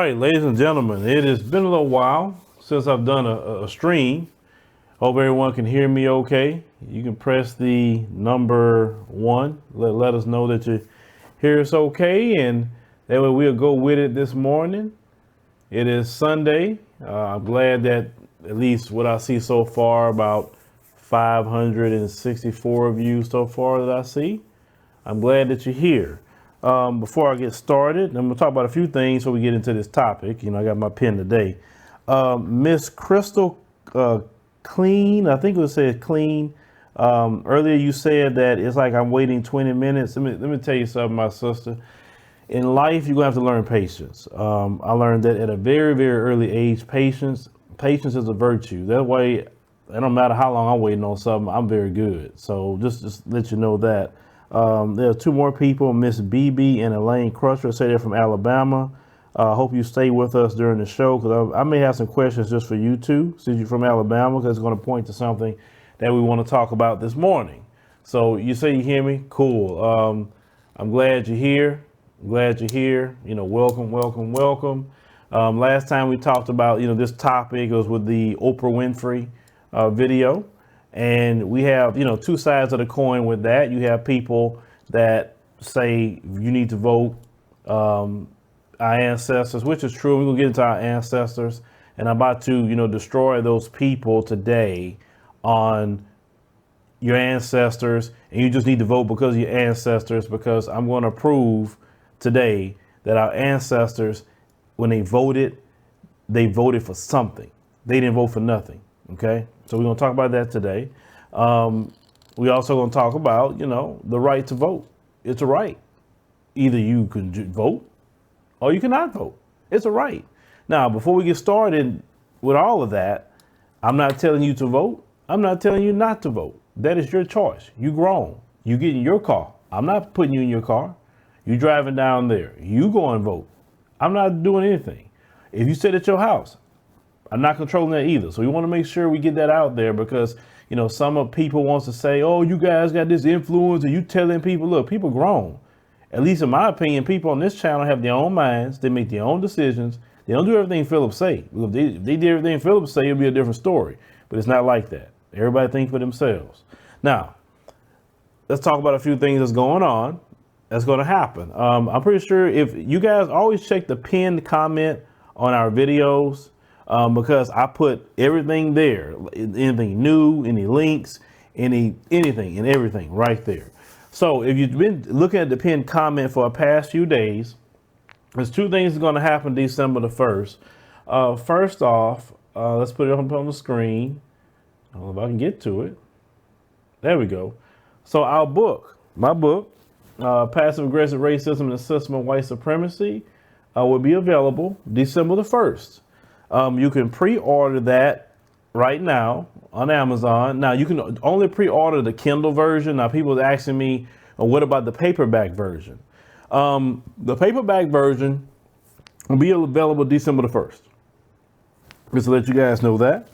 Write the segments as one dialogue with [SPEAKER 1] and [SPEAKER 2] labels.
[SPEAKER 1] All right, ladies and gentlemen, it has been a little while since I've done a stream. Hope everyone can hear me okay. You can press the number 1. Let us know that you hear us okay, and that way we'll go with it this morning. It is Sunday. I'm glad that at least what I see so far, about 564 of you so far that I see. I'm glad that you're here. Before I get started, I'm going to talk about a few things before we get into this topic. You know, I got my pen today. Miss Crystal Clean, I think it was said Clean. Earlier you said that it's like I'm waiting 20 minutes. Let me tell you something, my sister. In life, you're going to have to learn patience. I learned that at a very, very early age, patience is a virtue. That way, it don't matter how long I'm waiting on something, I'm very good. So just let you know that. There are 2 more people, Miss BB and Elaine Crusher, say they're from Alabama. Hope you stay with us during the show, because I may have some questions just for you too, since you're from Alabama, because it's going to point to something that we want to talk about this morning. So you say you hear me? Cool. I'm glad you're here. You know, welcome. Last time we talked about, this topic was with the Oprah Winfrey video. And we have, 2 sides of the coin with that. You have people that say you need to vote our ancestors, which is true. We're going to get into our ancestors. And I'm about to, destroy those people today on your ancestors. And you just need to vote because of your ancestors, because I'm going to prove today that our ancestors, when they voted for something. They didn't vote for nothing. Okay, so we're going to talk about that today. We also going to talk about, the right to vote. It's a right. Either you can vote or you cannot vote. It's a right. Now, before we get started with all of that, I'm not telling you to vote. I'm not telling you not to vote. That is your choice. You grown. You get in your car. I'm not putting you in your car. You driving down there. You go and vote. I'm not doing anything. If you sit at your house, I'm not controlling that either. So we want to make sure we get that out there, because, some of people wants to say, oh, you guys got this influence, and you telling people, look, people grown. At least in my opinion, people on this channel have their own minds. They make their own decisions. They don't do everything Phillip say. If they did everything Phillip say, it'd be a different story. But it's not like that. Everybody think for themselves. Now, let's talk about a few things that's going on. That's going to happen. I'm pretty sure if you guys always check the pinned comment on our videos, because I put everything there, anything new, any links, anything and everything right there. So if you've been looking at the pinned comment for the past few days, there's 2 things going to happen December the 1st. First off, let's put it up on the screen. I don't know if I can get to it. There we go. So my book, Passive Aggressive Racism and the System of White Supremacy, will be available December the 1st. You can pre-order that right now on Amazon. Now, you can only pre-order the Kindle version. Now, people are asking me, what about the paperback version? The paperback version will be available December the 1st. Just to let you guys know that.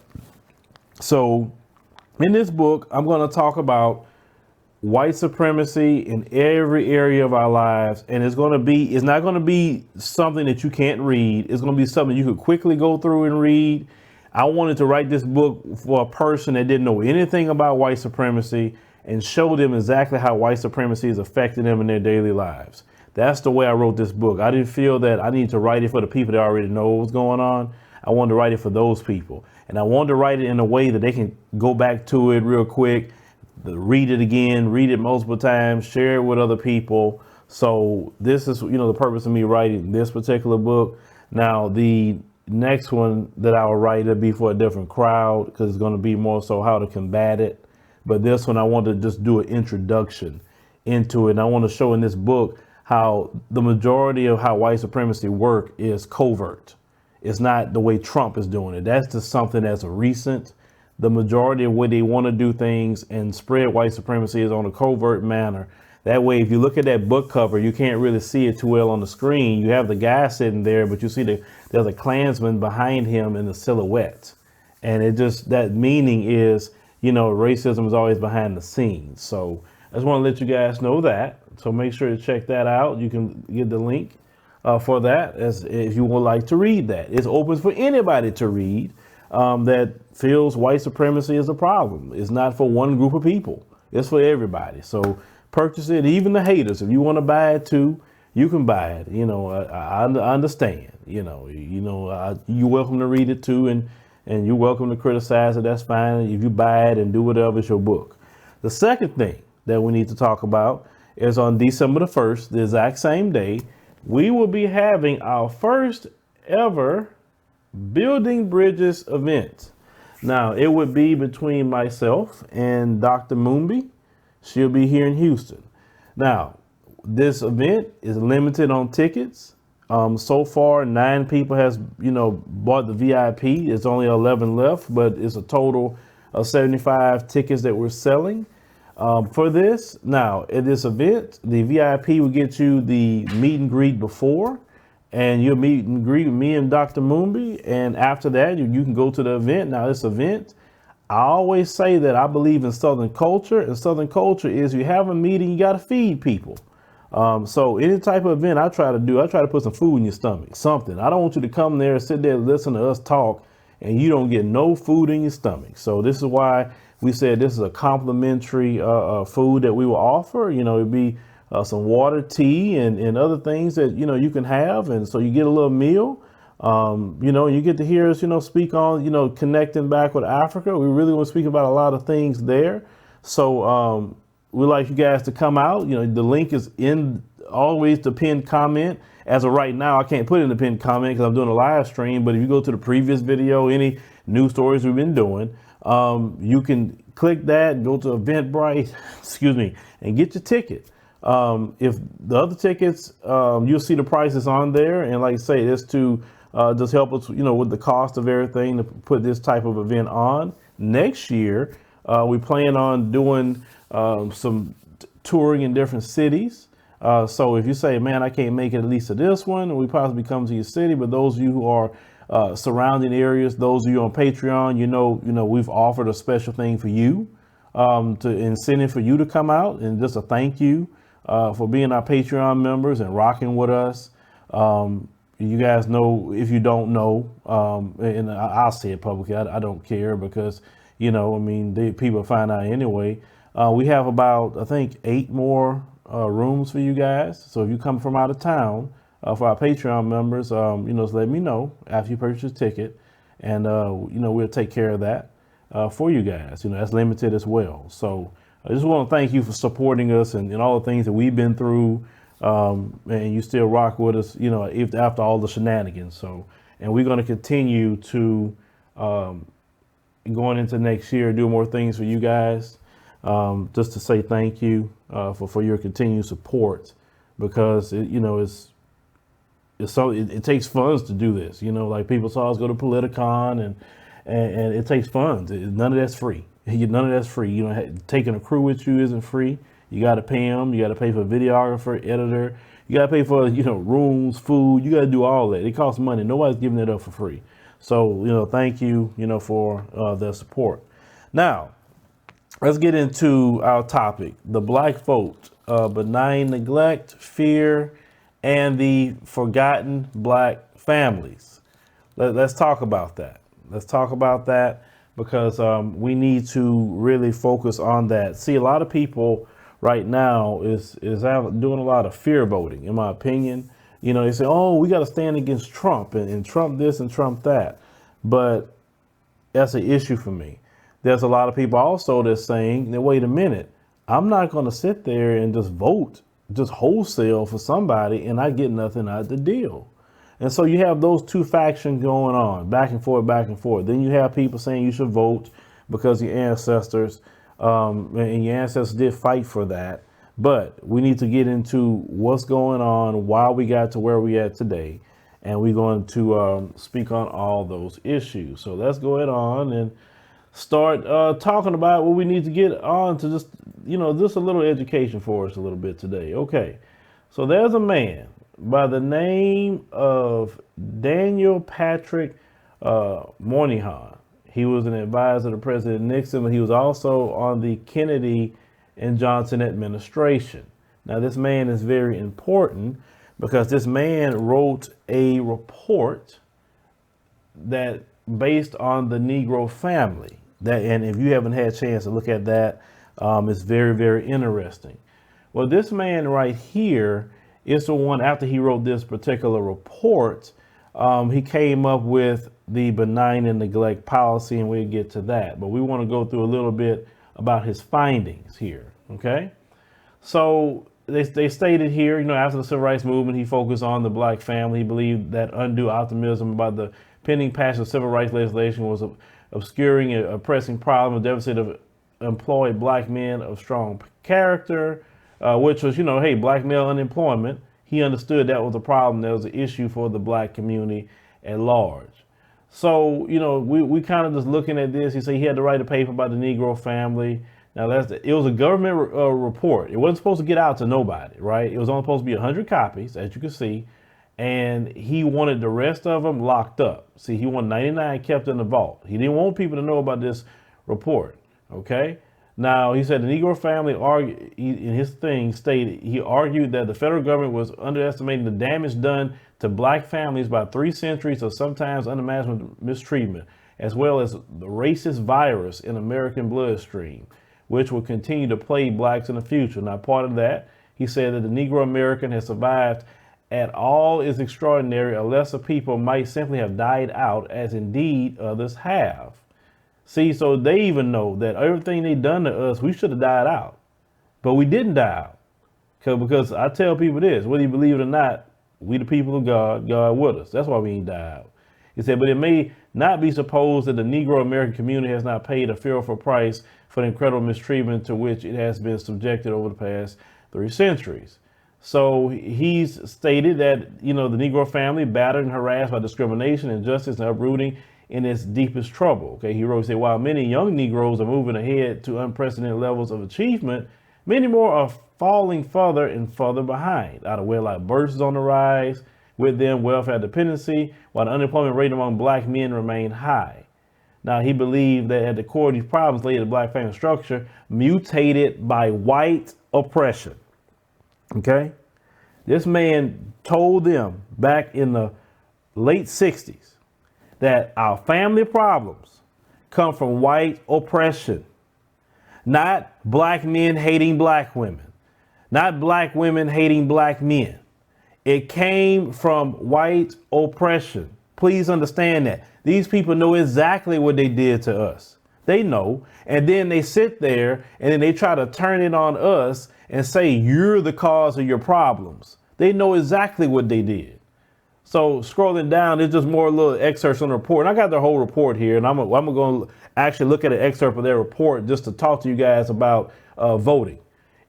[SPEAKER 1] So, in this book, I'm going to talk about white supremacy in every area of our lives. And it's not going to be something that you can't read. It's going to be something you could quickly go through and read. I wanted to write this book for a person that didn't know anything about white supremacy and show them exactly how white supremacy is affecting them in their daily lives. That's the way I wrote this book. I didn't feel that I need to write it for the people that already know what's going on. I wanted to write it for those people. And I wanted to write it in a way that they can go back to it real quick, read it again, read it multiple times, share it with other people. So this is, the purpose of me writing this particular book. Now, the next one that I will write will be for a different crowd, because it's going to be more so how to combat it. But this one, I want to just do an introduction into it. And I want to show in this book how the majority of how white supremacy work is covert. It's not the way Trump is doing it. That's just something that's recent. The majority of way they want to do things and spread white supremacy is on a covert manner. That way, if you look at that book cover, you can't really see it too well on the screen. You have the guy sitting there, but you see there's a Klansman behind him in the silhouette. And that meaning is, racism is always behind the scenes. So I just want to let you guys know that. So make sure to check that out. You can get the link for that, as if you would like to read that. It's open for anybody to read that feels white supremacy is a problem. It's not for one group of people. It's for everybody. So purchase it, even the haters. If you want to buy it too, you can buy it. You know, I understand. You're welcome to read it too, and you're welcome to criticize it. That's fine. If you buy it and do whatever, it's your book. The second thing that we need to talk about is on December the 1st, the exact same day, we will be having our first ever Building Bridges event. Now, it would be between myself and Dr. Moombi. She'll be here in Houston. Now, this event is limited on tickets. So far, 9 people has, bought the VIP. It's only 11 left, but it's a total of 75 tickets that we're selling for this. Now, at this event, the VIP will get you the meet and greet before, and you'll meet and greet with me and Dr. Moombi. And after that, you can go to the event. Now, this event, I always say that I believe in Southern culture, and Southern culture is you have a meeting, you got to feed people. So any type of event I try to put some food in your stomach, something. I don't want you to come there and sit there and listen to us talk and you don't get no food in your stomach. So this is why we said this is a complimentary food that we will offer. It'd be some water, tea, and other things that, you can have. And so you get a little meal, you get to hear us, speak on, connecting back with Africa. We really want to speak about a lot of things there. So, we'd like you guys to come out. The link is in always the pinned comment. As of right now, I can't put it in the pinned comment because I'm doing a live stream. But if you go to the previous video, any news stories we've been doing, you can click that, go to Eventbrite, and get your ticket. If the other tickets, you'll see the prices on there. And like I say, it's to just help us, with the cost of everything to put this type of event on. Next year, we plan on doing some touring in different cities. So if you say, man, I can't make it at least to this one, we possibly come to your city. But those of you who are surrounding areas, those of you on Patreon, we've offered a special thing for you, to incentive for you to come out, and just a thank you for being our Patreon members and rocking with us. You guys know, if you don't know, and I'll say it publicly, I don't care because, people find out anyway. We have about, I think, 8 more rooms for you guys. So if you come from out of town, for our Patreon members, just let me know after you purchase a ticket, and we'll take care of that for you guys. That's limited as well. So I just want to thank you for supporting us and all the things that we've been through, and you still rock with us, after all the shenanigans. So, and we're going to continue to going into next year, do more things for you guys. Just to say thank you for your continued support, because it takes funds to do this. Like people saw us go to Politicon, and it takes funds. None of that's free. None of that's free. Taking a crew with you isn't free. You got to pay them. You got to pay for a videographer, editor. You got to pay for rooms, food. You got to do all that. It costs money. Nobody's giving it up for free. So thank you for their support. Now, let's get into our topic, the Black vote, benign neglect, fear, and the forgotten Black families. Let's talk about that. Let's talk about that because we need to really focus on that. See, a lot of people right now is doing a lot of fear voting, in my opinion. They say, oh, we got to stand against Trump and Trump this and Trump that. But that's an issue for me. There's a lot of people also that's saying, now, wait a minute, I'm not going to sit there and just vote, just wholesale for somebody and I get nothing out of the deal. And so you have those two factions going on, back and forth, back and forth. Then you have people saying you should vote because your ancestors, and your ancestors did fight for that. But we need to get into what's going on, why we got to where we at today. And we're going to speak on all those issues. So let's go ahead on and start talking about what we need to get on to just a little education for us a little bit today. Okay, so there's a man by the name of Daniel Patrick Moynihan. He was an advisor to President Nixon, but he was also on the Kennedy and Johnson administration. Now, this man is very important because this man wrote a report that based on the Negro Family. That, and if you haven't had a chance to look at that, it's very, very interesting. Well, this man right here is the one, after he wrote this particular report, he came up with the benign and neglect policy, and we'll get to that. But we want to go through a little bit about his findings here, okay? So they stated here, after the Civil Rights Movement, he focused on the black family. He believed that undue optimism about the pending passage of civil rights legislation was obscuring a pressing problem, a deficit of employed black men of strong character, which was, hey, black male unemployment. He understood that was a problem. That was an issue for the black community at large. So, we kind of just looking at this. He said he had to write a paper about the Negro family. Now, it was a government report. It wasn't supposed to get out to nobody, right? It was only supposed to be 100 copies, as you can see. And he wanted the rest of them locked up. See, he wanted 99 kept in the vault. He didn't want people to know about this report, okay? Now, he said the Negro family in his thing stated, he argued that the federal government was underestimating the damage done to black families by 3 centuries of sometimes unimaginable mistreatment, as well as the racist virus in American bloodstream, which will continue to plague blacks in the future. Now, part of that, he said that the Negro American has survived at all is extraordinary. A lesser people might simply have died out, as indeed others have. See, so they even know that everything they done to us, we should have died out, but we didn't die out. Because I tell people this, whether you believe it or not, we the people of God, God with us. That's why we ain't died out. He said, but it may not be supposed that the Negro American community has not paid a fearful price for the incredible mistreatment to which it has been subjected over the past 3 centuries. So he's stated that, the Negro family battered and harassed by discrimination, injustice, and uprooting in its deepest trouble. Okay, he wrote, said, while many young Negroes are moving ahead to unprecedented levels of achievement, many more are falling further and further behind. Out of wedlock births is on the rise, with them welfare dependency, while the unemployment rate among black men remained high. Now, he believed that at the core of these problems lay the black family structure mutated by white oppression. Okay, this man told them back in the late 60s that our family problems come from white oppression, not black men hating black women, not black women hating black men. It came from white oppression. Please understand that. These people know exactly what they did to us. They know. And then they sit there and then they try to turn it on us and say, you're the cause of your problems. They know exactly what they did. So scrolling down, there's just more little excerpts on the report. And I got the whole report here, and I'm going to actually look at an excerpt of their report just to talk to you guys about voting.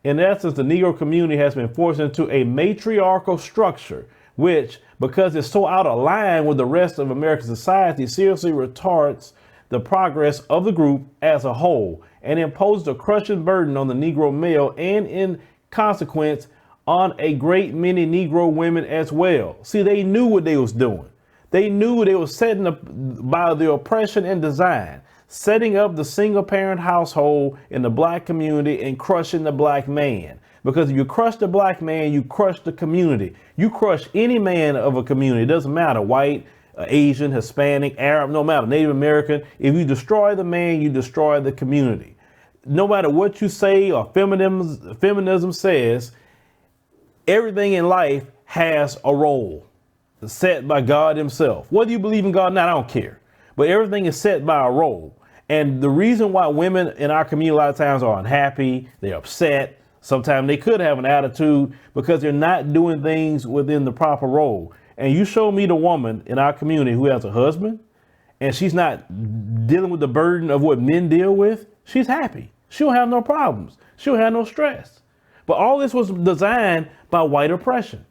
[SPEAKER 1] In essence, the Negro community has been forced into a matriarchal structure, which, because it's so out of line with the rest of American society, seriously retards the progress of the group as a whole and imposes a crushing burden on the Negro male and, in consequence, on a great many Negro women as well. See, they knew what they was doing. They knew they were setting up by the oppression and design, setting up the single parent household in the black community and crushing the black man. Because if you crush the black man, you crush the community. You crush any man of a community. It doesn't matter, white, Asian, Hispanic, Arab, no matter, Native American. If you destroy the man, you destroy the community. No matter what you say or feminism says, everything in life has a role set by God himself. Whether you believe in God or not, I don't care. But everything is set by a role. And the reason why women in our community a lot of times are unhappy, they're upset, sometimes they could have an attitude because they're not doing things within the proper role. And you show me the woman in our community who has a husband and she's not dealing with the burden of what men deal with, she's happy. She'll have no problems. She'll have no stress. But all this was designed by white oppression.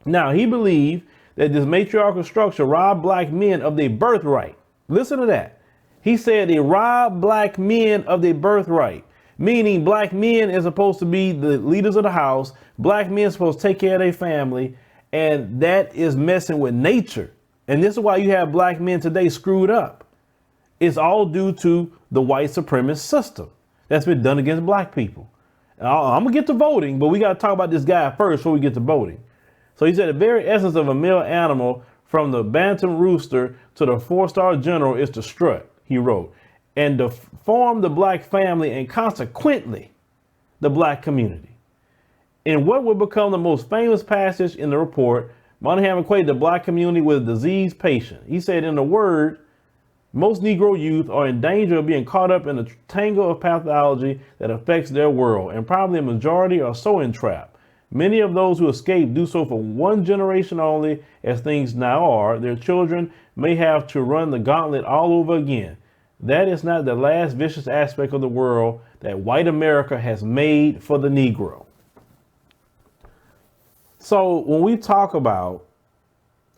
[SPEAKER 1] Now, he believed that this matriarchal structure robbed black men of their birthright. Listen to that. He said they robbed black men of their birthright, meaning black men are supposed to be the leaders of the house. Black men are supposed to take care of their family. And that is messing with nature. And this is why you have black men today screwed up. It's all due to the white supremacist system that's been done against black people. I'm going to get to voting, but we got to talk about this guy first before we get to voting. So he said the very essence of a male animal, from the bantam rooster to the 4-star general, is to strut, he wrote, and to form the black family and consequently the black community. In what would become the most famous passage in the report, Moynihan equated the black community with a diseased patient. He said, in a word, most Negro youth are in danger of being caught up in a tangle of pathology that affects their world, and probably a majority are so entrapped. Many of those who escape do so for one generation only, as things now are. Their children may have to run the gauntlet all over again. That is not the last vicious aspect of the world that white America has made for the Negro. So when we talk about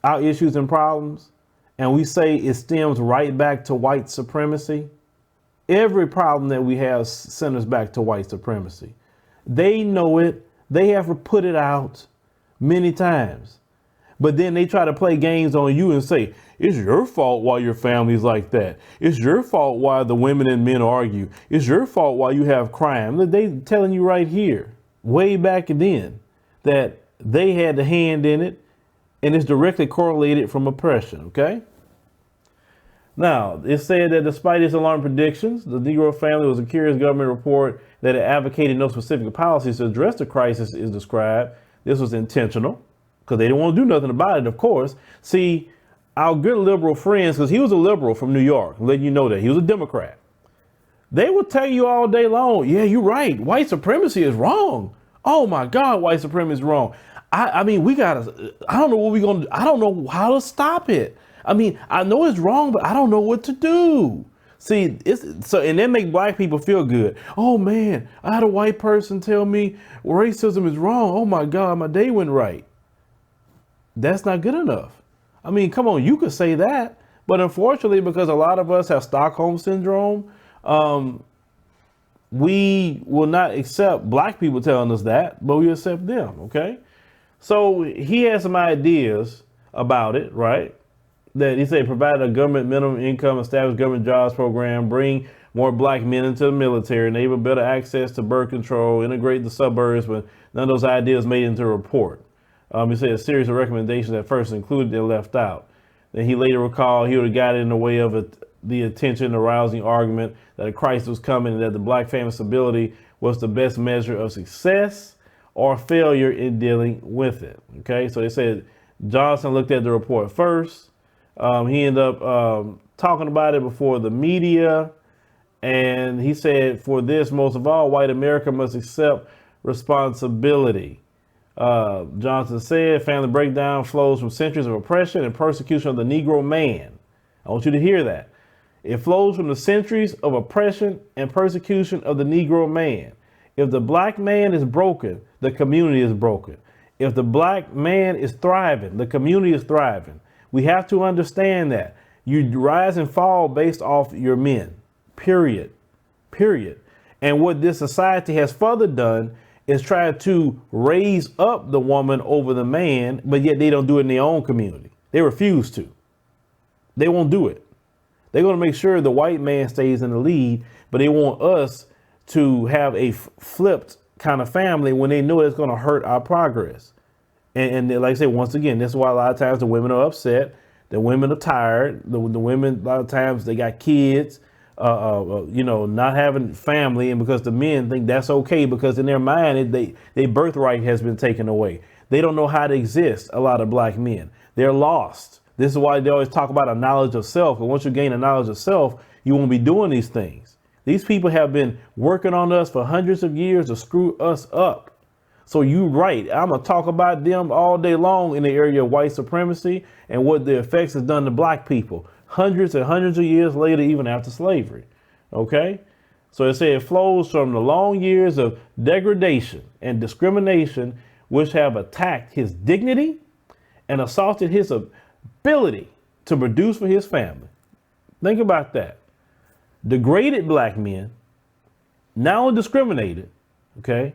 [SPEAKER 1] our issues and problems, and we say it stems right back to white supremacy, every problem that we have centers back to white supremacy. They know it. They have put it out many times. But then they try to play games on you and say, it's your fault why your family's like that. It's your fault why the women and men argue. It's your fault why you have crime. They telling you right here, way back then, that they had the hand in it, and it's directly correlated from oppression, okay? Now, it said that despite its alarming predictions, the Negro Family was a curious government report that it advocated no specific policies to address the crisis is described. This was intentional because they didn't want to do nothing about it, of course. See, our good liberal friends, because he was a liberal from New York, letting you know that he was a Democrat. They will tell you all day long, yeah, you're right. White supremacy is wrong. Oh my God, white supremacy is wrong. I mean, I don't know what we're going to do. I don't know how to stop it. I mean, I know it's wrong, but I don't know what to do. See, and that make black people feel good. Oh man, I had a white person tell me racism is wrong. Oh my God, my day went right. That's not good enough. I mean, come on, you could say that, but unfortunately, because a lot of us have Stockholm syndrome, we will not accept black people telling us that, but we accept them, okay? So he has some ideas about it, right? That he said provide a government minimum income, establish government jobs program, bring more black men into the military, enable better access to birth control, integrate the suburbs, but none of those ideas made into the report. He said a series of recommendations at first included and left out. Then he later recalled he would have got in the way of the attention arousing argument that a crisis was coming and that the black family stability was the best measure of success or failure in dealing with it. Okay, so they said Johnson looked at the report first. He ended up talking about it before the media. And he said, for this, most of all, white America must accept responsibility. Johnson said, family breakdown flows from centuries of oppression and persecution of the Negro man. I want you to hear that. It flows from the centuries of oppression and persecution of the Negro man. If the black man is broken, the community is broken. If the black man is thriving, the community is thriving. We have to understand that. You rise and fall based off your men, period. And what this society has further done is try to raise up the woman over the man, but yet they don't do it in their own community. They refuse to. They won't do it. They're going to make sure the white man stays in the lead, but they want us to have a flipped kind of family when they know it's going to hurt our progress. And like I said, once again, this is why a lot of times the women are upset. The women are tired. The women, a lot of times they got kids, not having family. And because the men think that's okay, because in their mind, their birthright has been taken away. They don't know how to exist. A lot of black men, they're lost. This is why they always talk about a knowledge of self. And once you gain a knowledge of self, you won't be doing these things. These people have been working on us for hundreds of years to screw us up. So you right. I'm going to talk about them all day long in the area of white supremacy and what the effects has done to black people hundreds and hundreds of years later, even after slavery. OK, so it said it flows from the long years of degradation and discrimination, which have attacked his dignity and assaulted his ability to produce for his family. Think about that. Degraded black men, now discriminated, OK,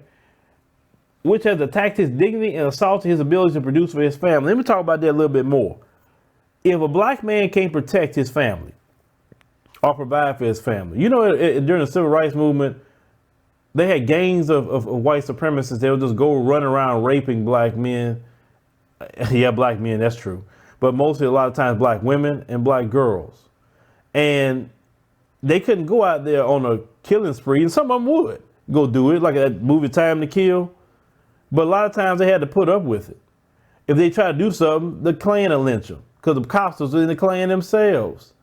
[SPEAKER 1] which has attacked his dignity and assaulted his ability to produce for his family. Let me talk about that a little bit more. If a black man can't protect his family or provide for his family, during the civil rights movement, they had gangs of white supremacists. They would just go run around raping black men. Yeah, black men, that's true. But mostly a lot of times black women and black girls. And they couldn't go out there on a killing spree, and some of them would go do it, like that movie Time to Kill. But a lot of times they had to put up with it. If they try to do something, the Klan will lynch them because the cops was in the Klan themselves.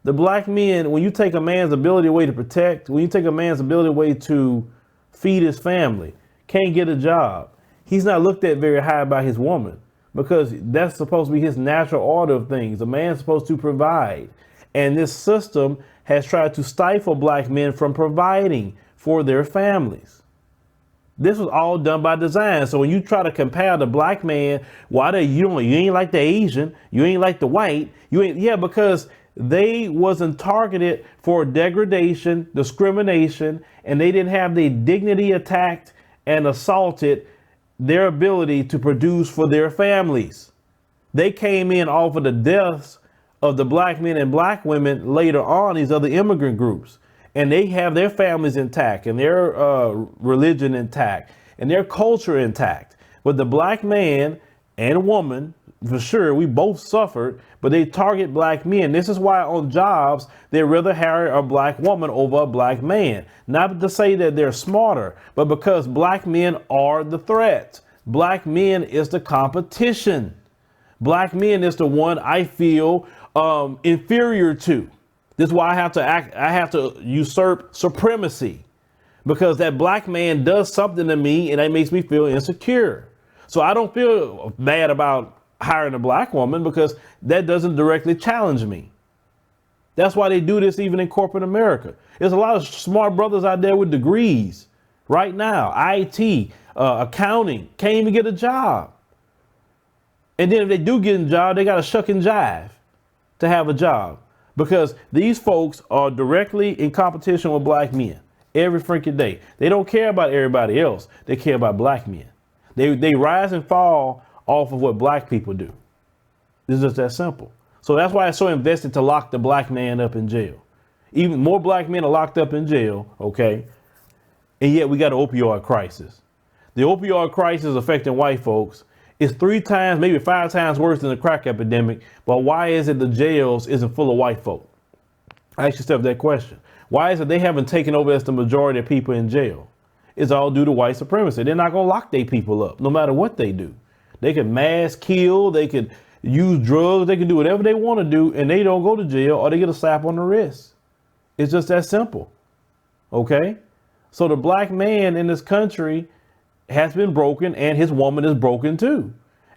[SPEAKER 1] The black men, when you take a man's ability away to protect, when you take a man's ability away to feed his family, can't get a job, he's not looked at very high by his woman because that's supposed to be his natural order of things. A man's supposed to provide. And this system has tried to stifle black men from providing for their families. This was all done by design. So when you try to compare the black man, why you ain't like the Asian, you ain't like the white, because they wasn't targeted for degradation, discrimination, and they didn't have their dignity attacked and assaulted their ability to produce for their families. They came in off of the deaths of the black men and black women later on, these other immigrant groups. And they have their families intact and their religion intact and their culture intact. But the black man and woman, for sure, we both suffered, but they target black men. This is why on jobs, they rather hire a black woman over a black man. Not to say that they're smarter, but because black men are the threat. Black men is the competition. Black men is the one I feel inferior to. This is why I have to usurp supremacy, because that black man does something to me and that makes me feel insecure. So I don't feel bad about hiring a black woman because that doesn't directly challenge me. That's why they do this even in corporate America. There's a lot of smart brothers out there with degrees right now, IT, accounting, can't even get a job. And then if they do get a job, they got to shuck and jive to have a job. Because these folks are directly in competition with black men every freaking day. They don't care about everybody else. They care about black men. They rise and fall off of what black people do. It's just that simple. So that's why it's so invested to lock the black man up in jail. Even more black men are locked up in jail, okay? And yet we got an opioid crisis. The opioid crisis affecting white folks is 3 times, maybe 5 times worse than the crack epidemic. But why is it the jails isn't full of white folk? I ask yourself that question. Why is it they haven't taken over as the majority of people in jail? It's all due to white supremacy. They're not going to lock their people up, no matter what they do. They can mass kill, they could use drugs, they can do whatever they want to do, and they don't go to jail or they get a slap on the wrist. It's just that simple. Okay? So the black man in this country has been broken, and his woman is broken too.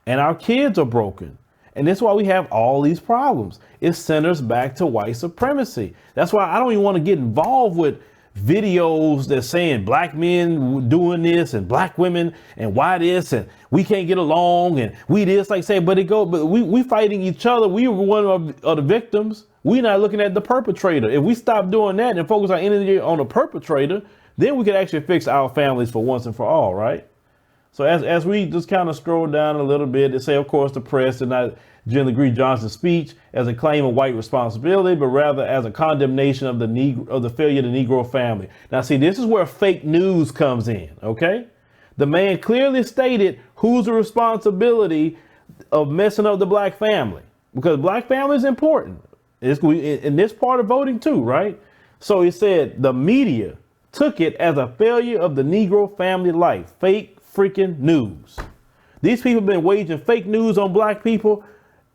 [SPEAKER 1] And our kids are broken. And that's why we have all these problems. It centers back to white supremacy. That's why I don't even want to get involved with videos that saying black men doing this and black women and why this and we can't get along and we this, like say, but we fighting each other. We were one of the victims. We're not looking at the perpetrator. If we stop doing that and focus our energy on the perpetrator, then we could actually fix our families for once and for all, right? So as we just kind of scroll down a little bit, they say, of course, the press did not generally agree Johnson's speech as a claim of white responsibility, but rather as a condemnation of the failure of the Negro family. Now, see, this is where fake news comes in, okay? The man clearly stated who's the responsibility of messing up the black family, because black family is important. It's in this part of voting too, right? So he said the media took it as a failure of the Negro family life. Fake freaking news. These people have been waging fake news on black people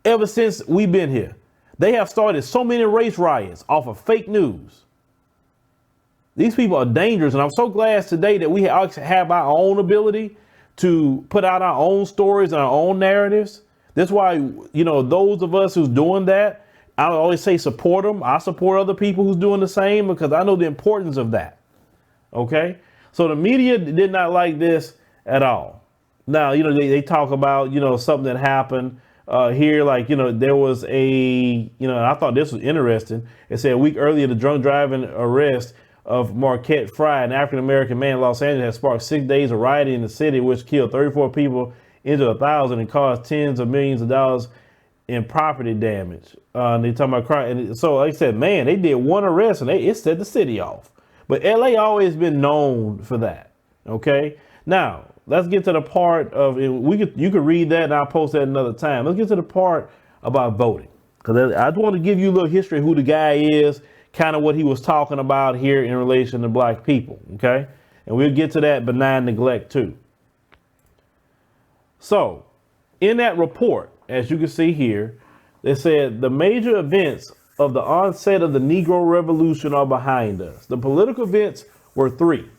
[SPEAKER 1] ever since we've been here. They have started so many race riots off of fake news. These people are dangerous, and I'm so glad today that we have our own ability to put out our own stories and our own narratives. That's why, those of us who's doing that, I always say support them. I support other people who's doing the same because I know the importance of that. Okay? So the media did not like this at all. Now, they talk about, something that happened here, like, there was I thought this was interesting. It said a week earlier, the drunk driving arrest of Marquette Fry, an African-American man in Los Angeles, has sparked 6 days of rioting in the city, which killed 34 people, injured 1,000, and caused tens of millions of dollars in property damage. And they talking about crime. And so like I said, man, they did one arrest and it set the city off. But LA always been known for that. Okay. Now, let's get to the part of it. You could read that and I'll post that another time. Let's get to the part about voting. Because I just want to give you a little history of who the guy is, kind of what he was talking about here in relation to black people, okay? And we'll get to that benign neglect too. So, in that report, as you can see here, they said the major events of the onset of the Negro Revolution are behind us. The political events were three.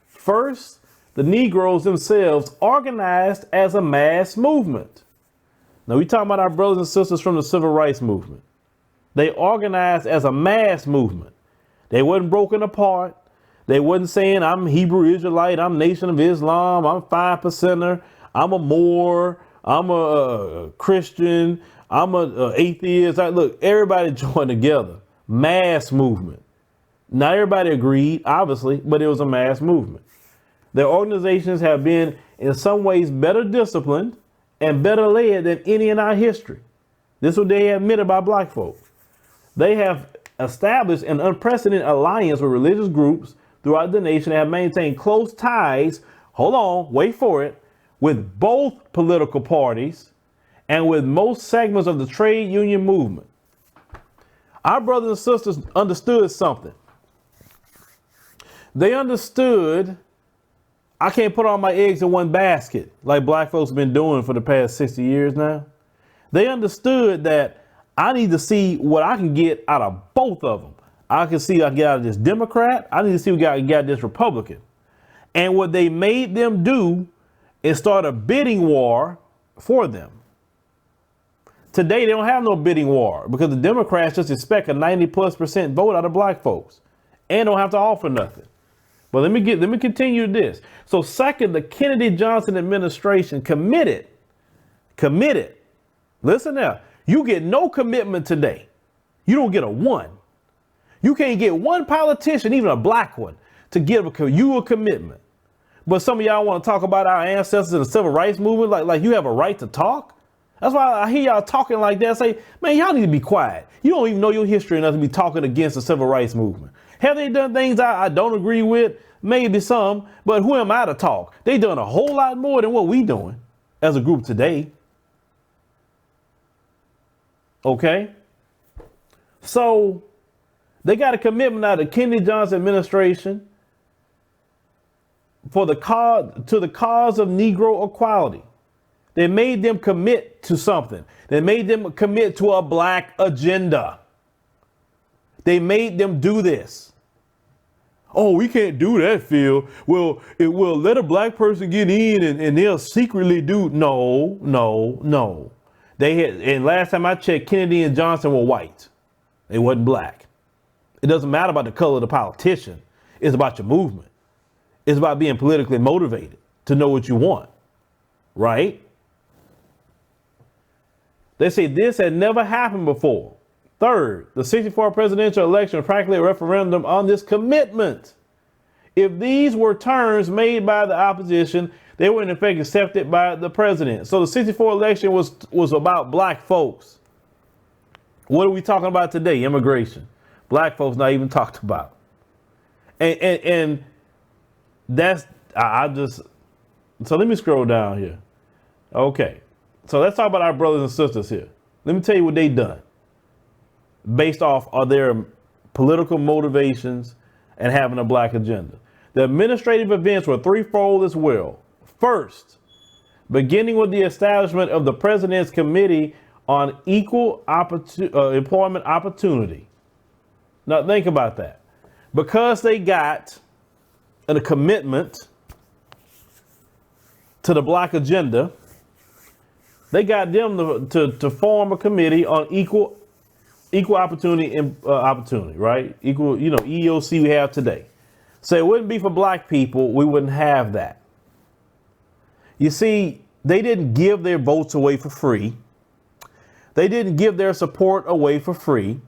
[SPEAKER 1] First, the Negroes themselves organized as a mass movement. Now, we're talking about our brothers and sisters from the Civil Rights Movement. They organized as a mass movement. They wasn't broken apart. They wasn't saying, I'm Hebrew Israelite, I'm Nation of Islam, I'm 5%er, I'm a Moor, I'm a Christian, I'm a atheist. Look, everybody joined together. Mass movement. Not everybody agreed, obviously, but it was a mass movement. Their organizations have been in some ways better disciplined and better led than any in our history. This is what they admitted by black folk. They have established an unprecedented alliance with religious groups throughout the nation and have maintained close ties, hold on, wait for it, with both political parties and with most segments of the trade union movement. Our brothers and sisters understood something. They understood I can't put all my eggs in one basket like black folks have been doing for the past 60 years now. They understood that I need to see what I can get out of both of them. I can see I can get out of this Democrat. I need to see what I can get out of this Republican. And what they made them do is start a bidding war for them. Today, they don't have no bidding war because the Democrats just expect a 90+% vote out of black folks and don't have to offer nothing. But let me continue this. So second, the Kennedy-Johnson administration committed. Listen now, you get no commitment today. You don't get a one. You can't get one politician, even a black one, to give you a commitment. But some of y'all want to talk about our ancestors in the civil rights movement like you have a right to talk. That's why I hear y'all talking like that. Say, man, y'all need to be quiet. You don't even know your history enough to be talking against the civil rights movement. Have they done things I don't agree with? Maybe some, but who am I to talk? They done a whole lot more than what we doing as a group today. Okay? So they got a commitment out of the Kennedy-Johnson administration to the cause of Negro equality. They made them commit to something. They made them commit to a black agenda. They made them do this. Oh, we can't do that, Phil. Well, it will let a black person get in and they'll secretly do. No. And last time I checked, Kennedy and Johnson were white. They wasn't black. It doesn't matter about the color of the politician. It's about your movement. It's about being politically motivated to know what you want. Right? They say this had never happened before. Third, the 64 presidential election was practically a referendum on this commitment. If these were terms made by the opposition, they were in effect accepted by the president. So the 64 election was about black folks. What are we talking about today? Immigration. Black folks not even talked about. And that's, so let me scroll down here. Okay. So let's talk about our brothers and sisters here. Let me tell you what they done based off of their political motivations and having a black agenda. The administrative events were threefold as well. First, beginning with the establishment of the President's Committee on Equal Employment Opportunity. Now think about that. Because they got a commitment to the black agenda, they got them to form a committee on equal opportunity, right? Equal, EEOC we have today. So it wouldn't be for black people, we wouldn't have that. You see, they didn't give their votes away for free. They didn't give their support away for free.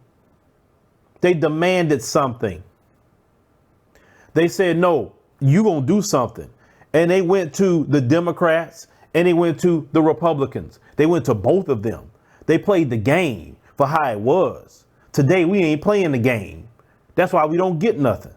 [SPEAKER 1] They demanded something. They said, no, you gonna do something. And they went to the Democrats and they went to the Republicans. They went to both of them. They played the game for how it was. Today, we ain't playing the game. That's why we don't get nothing.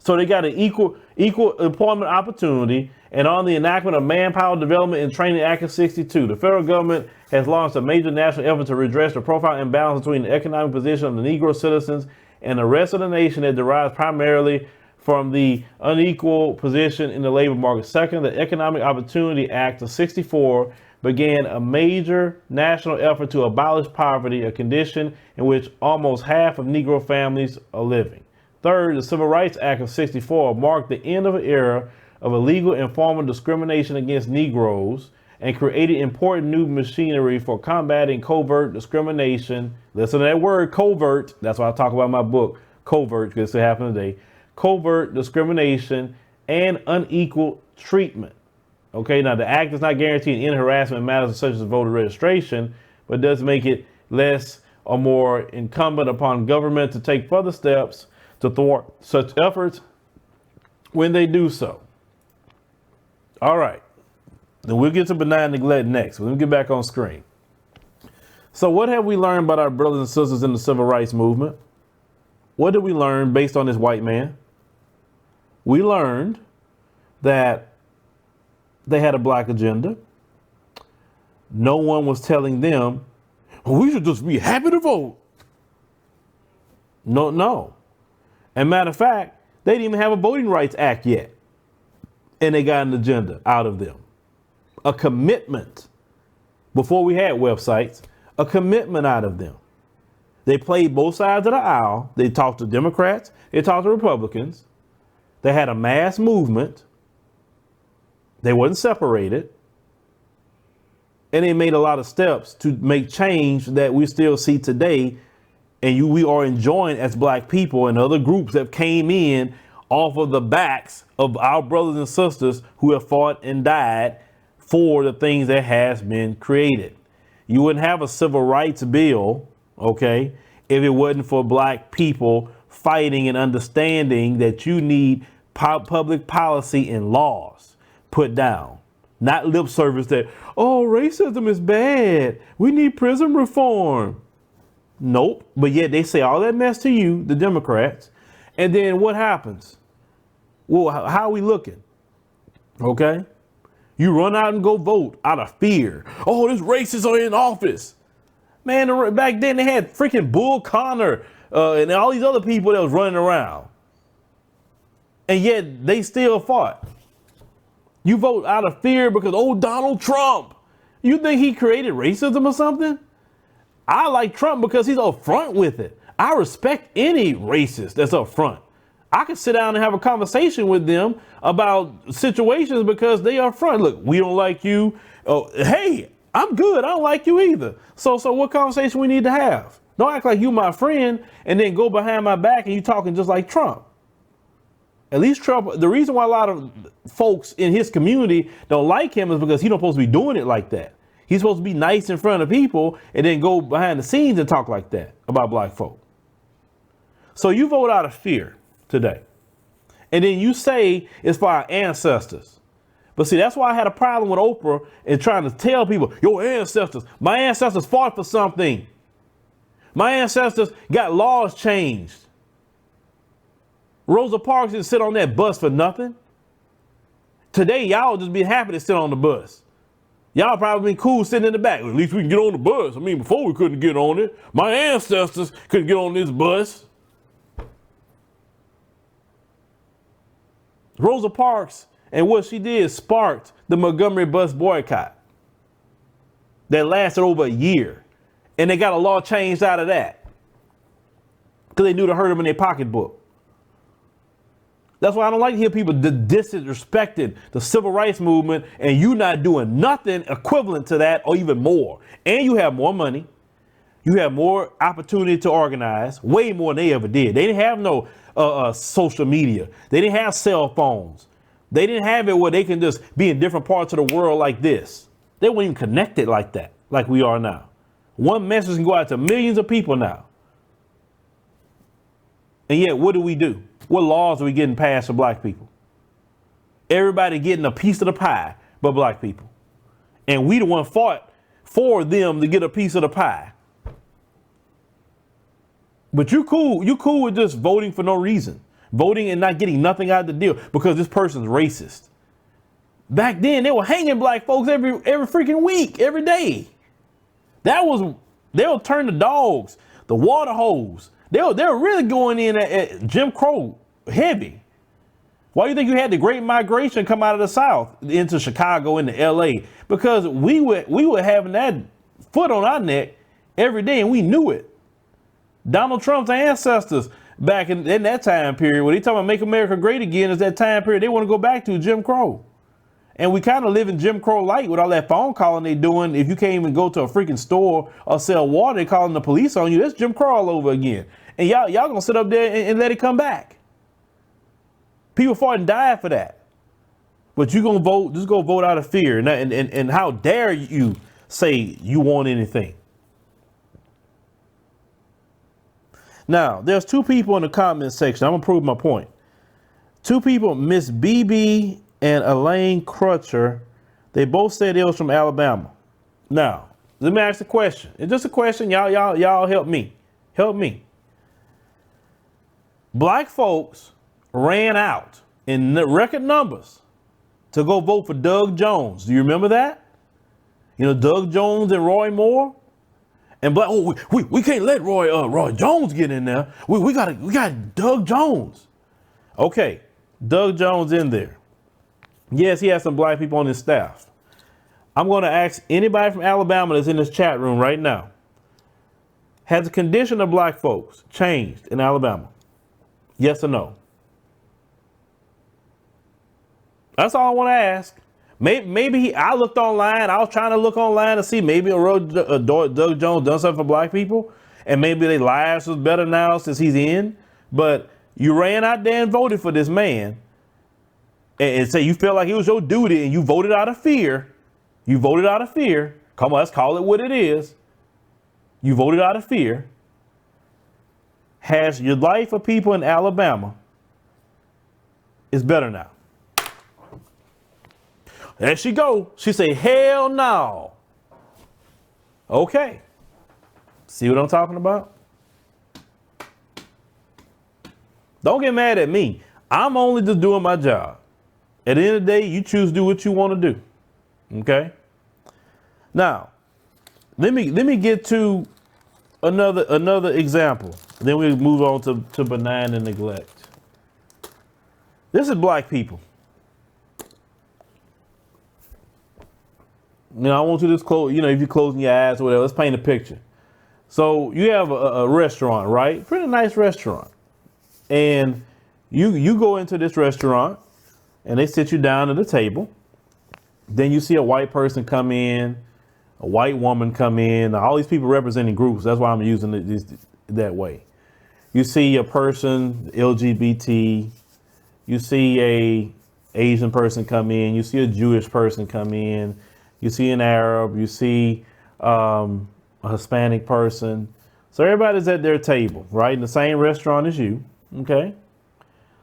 [SPEAKER 1] So they got an equal employment opportunity. And on the enactment of Manpower Development and Training Act of 62, the federal government has launched a major national effort to redress the profile imbalance between the economic position of the Negro citizens and the rest of the nation that derives primarily from the unequal position in the labor market. Second, the Economic Opportunity Act of 64 began a major national effort to abolish poverty, a condition in which almost half of Negro families are living. Third, the Civil Rights Act of 64 marked the end of an era of illegal and formal discrimination against Negroes and created important new machinery for combating covert discrimination. Listen to that word, covert. That's why I talk about in my book, covert, because it happened today. Covert discrimination and unequal treatment. Okay, now the act does not guarantee any harassment in matters such as voter registration, but does make it less or more incumbent upon government to take further steps to thwart such efforts when they do so. All right, then we'll get to benign neglect next. Let me get back on screen. So what have we learned about our brothers and sisters in the civil rights movement? What did we learn based on this white man? We learned that they had a black agenda. No one was telling them, well, we should just be happy to vote. No. And matter of fact, they didn't even have a Voting Rights Act yet. And they got an agenda out of them. A commitment. Before we had websites, a commitment out of them. They played both sides of the aisle. They talked to Democrats. They talked to Republicans. They had a mass movement. They wasn't separated. And they made a lot of steps to make change that we still see today. And we are enjoying as black people and other groups that came in off of the backs of our brothers and sisters who have fought and died for the things that has been created. You wouldn't have a civil rights bill, okay, if it wasn't for black people fighting and understanding that you need public policy and laws put down, not lip service that, oh, racism is bad. We need prison reform. Nope. But yet they say all that mess to you, the Democrats. And then what happens? Well, how are we looking? Okay. You run out and go vote out of fear. Oh, this racists are in office. Man, back then they had freaking Bull Connor and all these other people that was running around. And yet they still fought. You vote out of fear because, oh, Donald Trump. You think he created racism or something? I like Trump because he's upfront with it. I respect any racist that's upfront. I can sit down and have a conversation with them about situations because they are upfront. Look, we don't like you. Oh, hey, I'm good. I don't like you either. So what conversation we need to have? Don't act like you my friend and then go behind my back and you talking just like Trump. At least Trump, the reason why a lot of folks in his community don't like him is because he's not supposed to be doing it like that. He's supposed to be nice in front of people and then go behind the scenes and talk like that about black folk. So you vote out of fear today. And then you say it's for our ancestors. But see, that's why I had a problem with Oprah and trying to tell people, your ancestors, my ancestors fought for something. My ancestors got laws changed. Rosa Parks didn't sit on that bus for nothing. Today, y'all just be happy to sit on the bus. Y'all probably been cool sitting in the back. At least we can get on the bus. I mean, before we couldn't get on it. My ancestors couldn't get on this bus. Rosa Parks and what she did sparked the Montgomery bus boycott that lasted over a year. And they got a law changed out of that because they knew to hurt them in their pocketbook. That's why I don't like to hear people disrespecting the civil rights movement and you not doing nothing equivalent to that or even more. And you have more money. You have more opportunity to organize, way more than they ever did. They didn't have no social media. They didn't have cell phones. They didn't have it where they can just be in different parts of the world like this. They weren't even connected like that, like we are now. One message can go out to millions of people now. And yet, what do? What laws are we getting passed for black people? Everybody getting a piece of the pie but black people. And we the one fought for them to get a piece of the pie. But you cool with just voting for no reason. voting and not getting nothing out of the deal because this person's racist. Back then, they were hanging black folks every freaking week, every day. They'll turn the dogs, the water hose. They're really going in at Jim Crow heavy. Why do you think you had the Great Migration come out of the South into Chicago, into LA? Because we were having that foot on our neck every day, and we knew it. Donald Trump's ancestors back in that time period, when they talking about make America great again, is that time period they want to go back to Jim Crow. And we kind of live in Jim Crow light with all that phone calling they doing. If you can't even go to a freaking store or sell water, they calling the police on you. That's Jim Crow all over again. And y'all gonna sit up there and let it come back. People fought and died for that. But you gonna vote, just go vote out of fear. And how dare you say you want anything? Now, there's two people in the comment section. I'm gonna prove my point. Two people, Miss BB and Elaine Crutcher, they both said they was from Alabama. Now, let me ask a question. It's just a question. Y'all help me. Help me. Black folks ran out in record numbers to go vote for Doug Jones. Do you remember that? You know, Doug Jones and Roy Moore. And black, we can't let Roy Jones get in there. We got Doug Jones. Okay, Doug Jones in there. Yes, he has some black people on his staff. I'm going to ask anybody from Alabama that's in this chat room right now. Has the condition of black folks changed in Alabama? Yes or no? That's all I want to ask. Maybe I looked online. I was trying to look online to see maybe Doug Jones done something for black people. And maybe their lives was better now since he's in. But you ran out there and voted for this man. And say you felt like it was your duty and you voted out of fear. You voted out of fear. Come on, let's call it what it is. You voted out of fear. Has your life of people in Alabama is better now? There she go. She say, hell no. Okay. See what I'm talking about? Don't get mad at me. I'm only just doing my job. At the end of the day, you choose to do what you want to do. Okay? Now, let me get to another example. Then we move on to benign and neglect. This is black people. You know, I want you to just close, you know, if you're closing your eyes or whatever, let's paint a picture. So you have a restaurant, right? Pretty nice restaurant. And you go into this restaurant and they sit you down at the table. Then you see a white person come in, a white woman come in. Now, all these people representing groups. That's why I'm using it that way. You see a person, LGBT. You see a Asian person come in. You see a Jewish person come in. You see an Arab. You see a Hispanic person. So everybody's at their table, right? In the same restaurant as you. Okay.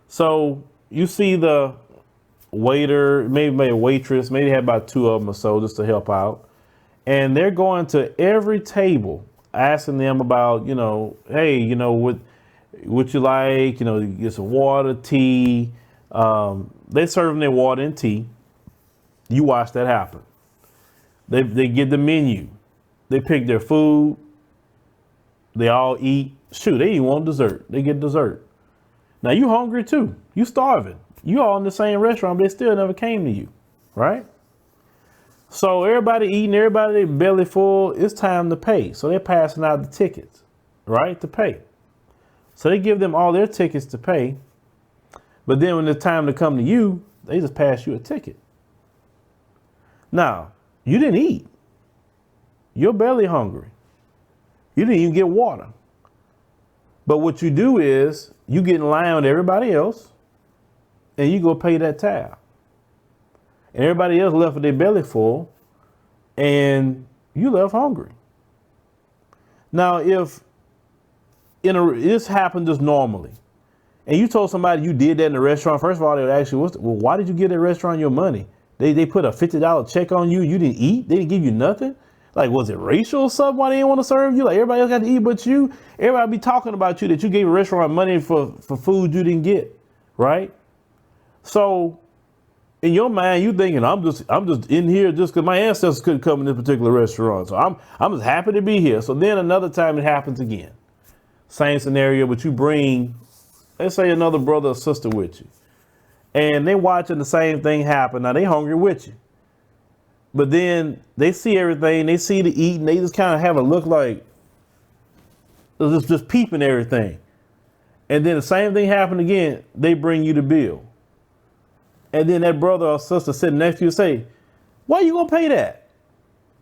[SPEAKER 1] So you see the waiter, maybe a waitress, maybe they have about two of them or so just to help out. And they're going to every table asking them about, you know, hey, you know, what you like, you know, you get some water, tea. They serve them their water and tea. You watch that happen. They get the menu. They pick their food. They all eat. Shoot, they even want dessert. They get dessert. Now you hungry too. You starving. You all in the same restaurant, but they still never came to you, right? So everybody eating, everybody belly full. It's time to pay. So they're passing out the tickets, right, to pay. So they give them all their tickets to pay. But then when it's time to come to you, they just pass you a ticket. Now, you didn't eat. You're barely hungry. You didn't even get water. But what you do is you get in line with everybody else and you go pay that tab. And everybody else left with their belly full and you left hungry. Now, if this happened just normally and you told somebody you did that in the restaurant, first of all, they would ask you, well, why did you give that restaurant your money? They put a $50 check on you. You didn't eat. They didn't give you nothing. Like, was it racial or something? Why they didn't want to serve you? Like, everybody else got to eat but you. Everybody be talking about you that you gave a restaurant money for food you didn't get. right? So in your mind, you thinking I'm just in here just because my ancestors couldn't come in this particular restaurant. So I'm just happy to be here. So then another time it happens again. Same scenario, but you bring, let's say, another brother or sister with you. And they watching the same thing happen. Now they hungry with you. But then they see everything, they see the eating, they just kind of have a look like just peeping everything. And then the same thing happened again, they bring you the bill. And then that brother or sister sitting next to you say, why are you gonna pay that?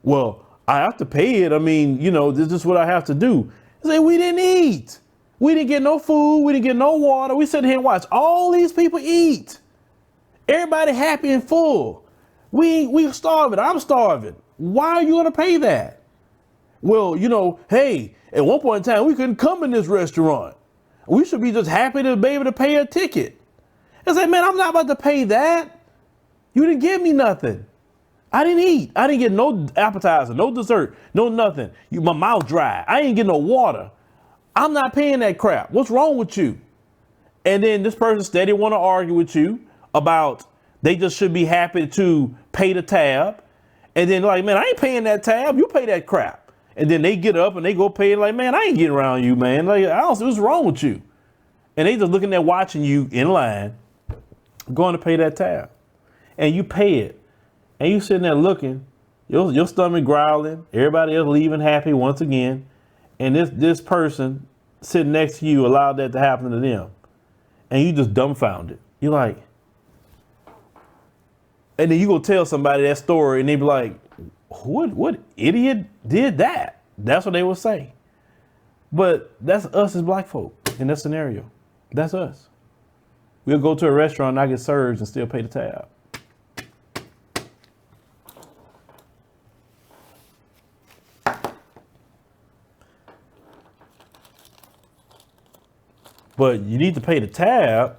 [SPEAKER 1] Well, I have to pay it. I mean, you know, this is what I have to do. They say, we didn't eat. We didn't get no food. We didn't get no water. We sit here and watch all these people eat. Everybody happy and full. We starving. I'm starving. Why are you gonna pay that? Well, you know, hey, at one point in time, we couldn't come in this restaurant. We should be just happy to be able to pay a ticket. I say, man, I'm not about to pay that. You didn't give me nothing. I didn't eat. I didn't get no appetizer, no dessert, no nothing. My mouth dry. I ain't get no water. I'm not paying that crap. What's wrong with you? And then this person steady want to argue with you about they just should be happy to pay the tab. And then like, man, I ain't paying that tab. You pay that crap. And then they get up and they go pay it like, man, I ain't getting around you, man. Like, I don't see what's wrong with you. And they just looking there watching you in line, going to pay that tab. And you pay it. And you sitting there looking, your stomach growling, everybody else leaving happy once again. And this person sitting next to you allowed that to happen to them. And you just dumbfounded. You're like, and then you go tell somebody that story and they be like, what idiot did that? That's what they will say. But that's us as black folk in that scenario. That's us. We'll go to a restaurant and I get served and still pay the tab. But you need to pay the tab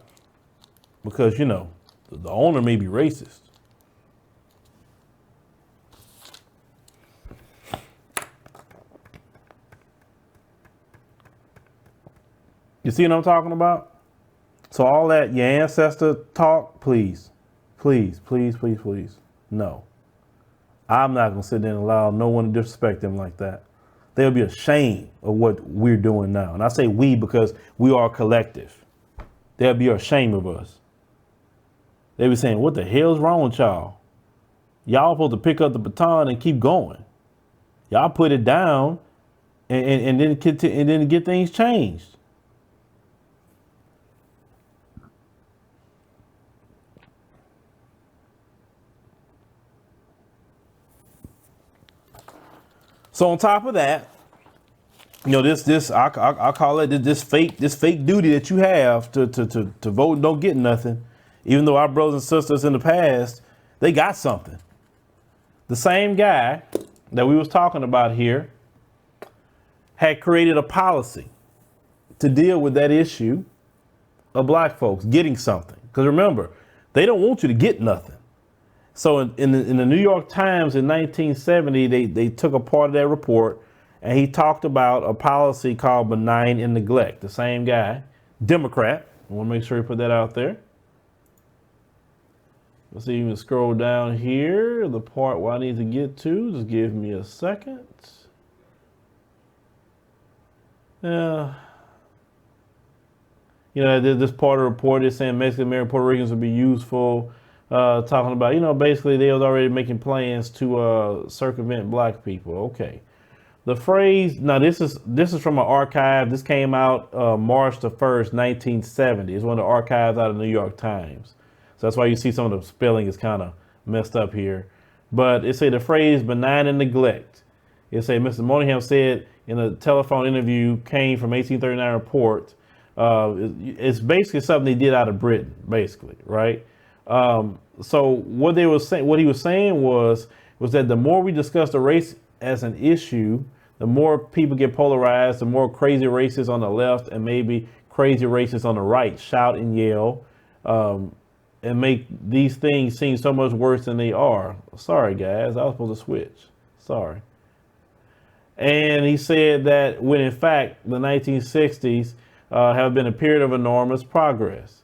[SPEAKER 1] because, you know, the owner may be racist. You see what I'm talking about? So all that your ancestor talk, please, please, please, please, please, no. I'm not gonna sit there and allow no one to disrespect them like that. They'll be ashamed of what we're doing now. And I say we because we are a collective. They'll be ashamed of us. They'll be saying, what the hell's wrong with y'all? Y'all supposed to pick up the baton and keep going. Y'all put it down and then get things changed. So on top of that, you know, I call it this fake duty that you have to vote and don't get nothing, even though our brothers and sisters in the past, they got something. The same guy that we was talking about here had created a policy to deal with that issue of black folks getting something. Because remember, they don't want you to get nothing. So in the New York Times in 1970, they took a part of that report and he talked about a policy called benign and neglect. The same guy, Democrat. I want to make sure we put that out there. Let's see, you can scroll down here. The part where I need to get to, just give me a second. Yeah. You know, this part of the report is saying Mexican American Puerto Ricans would be useful. Talking about, you know, basically they was already making plans to circumvent black people. Okay. The phrase, now this is from an archive. This came out March the 1st, 1970. It's one of the archives out of the New York Times. So that's why you see some of the spelling is kind of messed up here. But it say the phrase benign and neglect. It say Mr. Moynihan said in a telephone interview came from 1839 report. It's basically something they did out of Britain, basically, right? So what he was saying was that the more we discuss the race as an issue, the more people get polarized, the more crazy racists on the left and maybe crazy racists on the right shout and yell, and make these things seem so much worse than they are. Sorry, guys, I was supposed to switch. Sorry. And he said that when in fact the 1960s have been a period of enormous progress.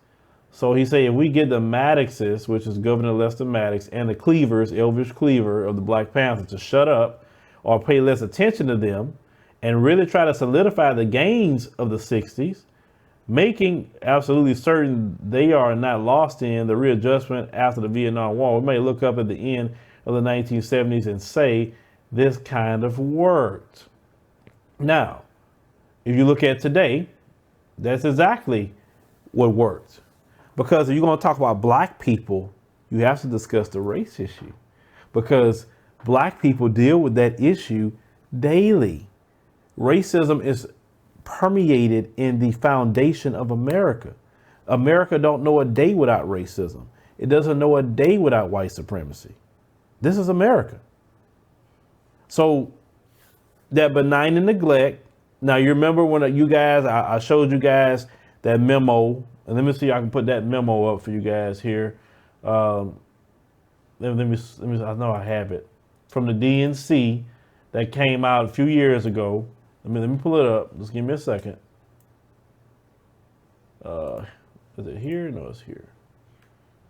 [SPEAKER 1] So he said, if we get the Maddoxes, which is Governor Lester Maddox, and the Cleavers, Elvis Cleaver of the Black Panthers, to shut up or pay less attention to them and really try to solidify the gains of the 60s, making absolutely certain they are not lost in the readjustment after the Vietnam War. We may look up at the end of the 1970s and say this kind of worked. Now, if you look at today, that's exactly what worked. Because if you're going to talk about black people, you have to discuss the race issue. Because black people deal with that issue daily. Racism is permeated in the foundation of America. America don't know a day without racism. It doesn't know a day without white supremacy. This is America. So that benign neglect. Now you remember when you guys, I showed you guys that memo, and let me see if I can put that memo up for you guys here. Let me, I know I have it from the DNC that came out a few years ago. Let me pull it up. Just give me a second. Is it here? No, it's here.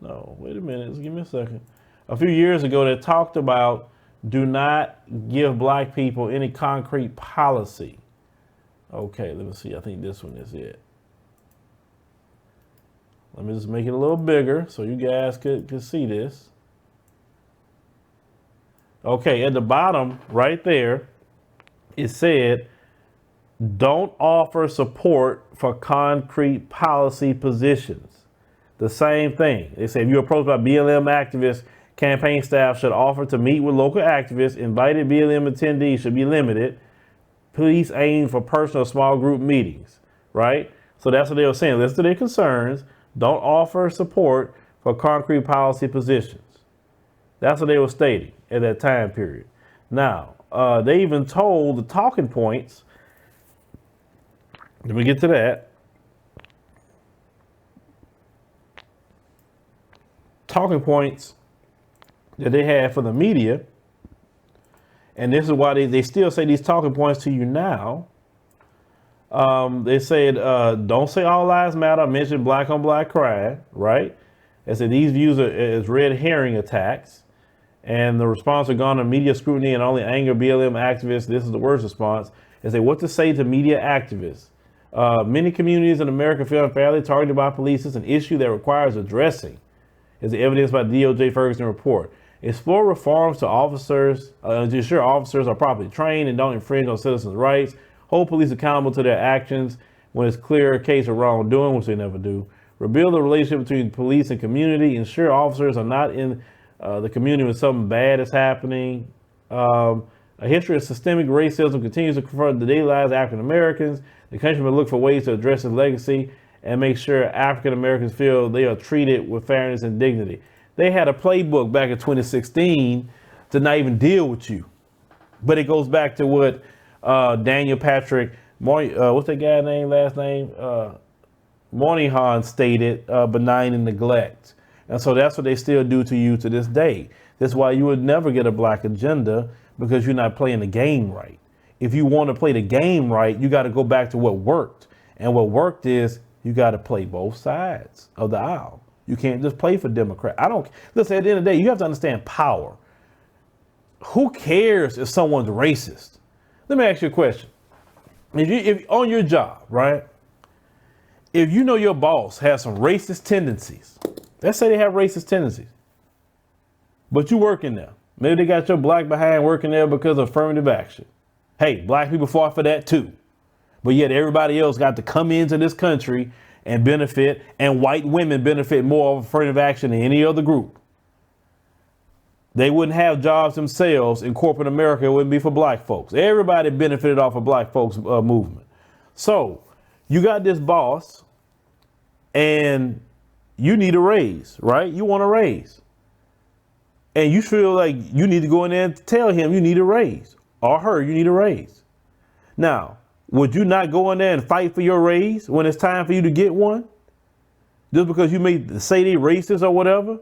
[SPEAKER 1] No, wait a minute. Just give me a second. A few years ago, they talked about do not give black people any concrete policy. Okay, let me see. I think this one is it. Let me just make it a little bigger so you guys could see this. Okay, at the bottom right there, it said, don't offer support for concrete policy positions. The same thing. They say if you're approached by BLM activists, campaign staff should offer to meet with local activists. Invited BLM attendees should be limited. Please aim for personal small group meetings, right? So that's what they were saying. Listen to their concerns. Don't offer support for concrete policy positions. That's what they were stating at that time period. Now, they even told the talking points. Let me get to that. Talking points that they had for the media. And this is why they still say these talking points to you now. They said, don't say all lives matter. Mention black on black crime, right? They said these views are as red herring attacks. And the response are gone to media scrutiny and only anger BLM activists. This is the worst response. They say what to say to media activists. Many communities in America feel unfairly targeted by police. It's an issue that requires addressing, as evidenced by the DOJ Ferguson report. Explore reforms to officers to ensure officers are properly trained and don't infringe on citizens' rights. Hold police accountable to their actions when it's clear a case of wrongdoing, which they never do. Rebuild the relationship between police and community. Ensure officers are not in the community when something bad is happening. A history of systemic racism continues to confront the daily lives of African Americans. The country must look for ways to address its legacy and make sure African Americans feel they are treated with fairness and dignity. They had a playbook back in 2016 to not even deal with you. But it goes back to what Daniel Patrick, what's that guy name, last name? Moynihan stated, benign neglect. And so that's what they still do to you to this day. That's why you would never get a black agenda, because you're not playing the game right. If you want to play the game right, you got to go back to what worked. And what worked is you got to play both sides of the aisle. You can't just play for Democrat. Listen, at the end of the day, you have to understand power. Who cares if someone's racist? Let me ask you a question. If on your job, right? If you know your boss has some racist tendencies, let's say they have racist tendencies, but you working there. Maybe they got your black behind working there because of affirmative action. Hey, black people fought for that too. But yet everybody else got to come into this country and benefit, and white women benefit more of affirmative action than any other group. They wouldn't have jobs themselves in corporate America. It wouldn't be for black folks. Everybody benefited off of black folks movement. So you got this boss and you need a raise, right? You want a raise. And you feel like you need to go in there and tell him you need a raise, or her, you need a raise. Now, would you not go in there and fight for your raise when it's time for you to get one? Just because you may say they racist or whatever?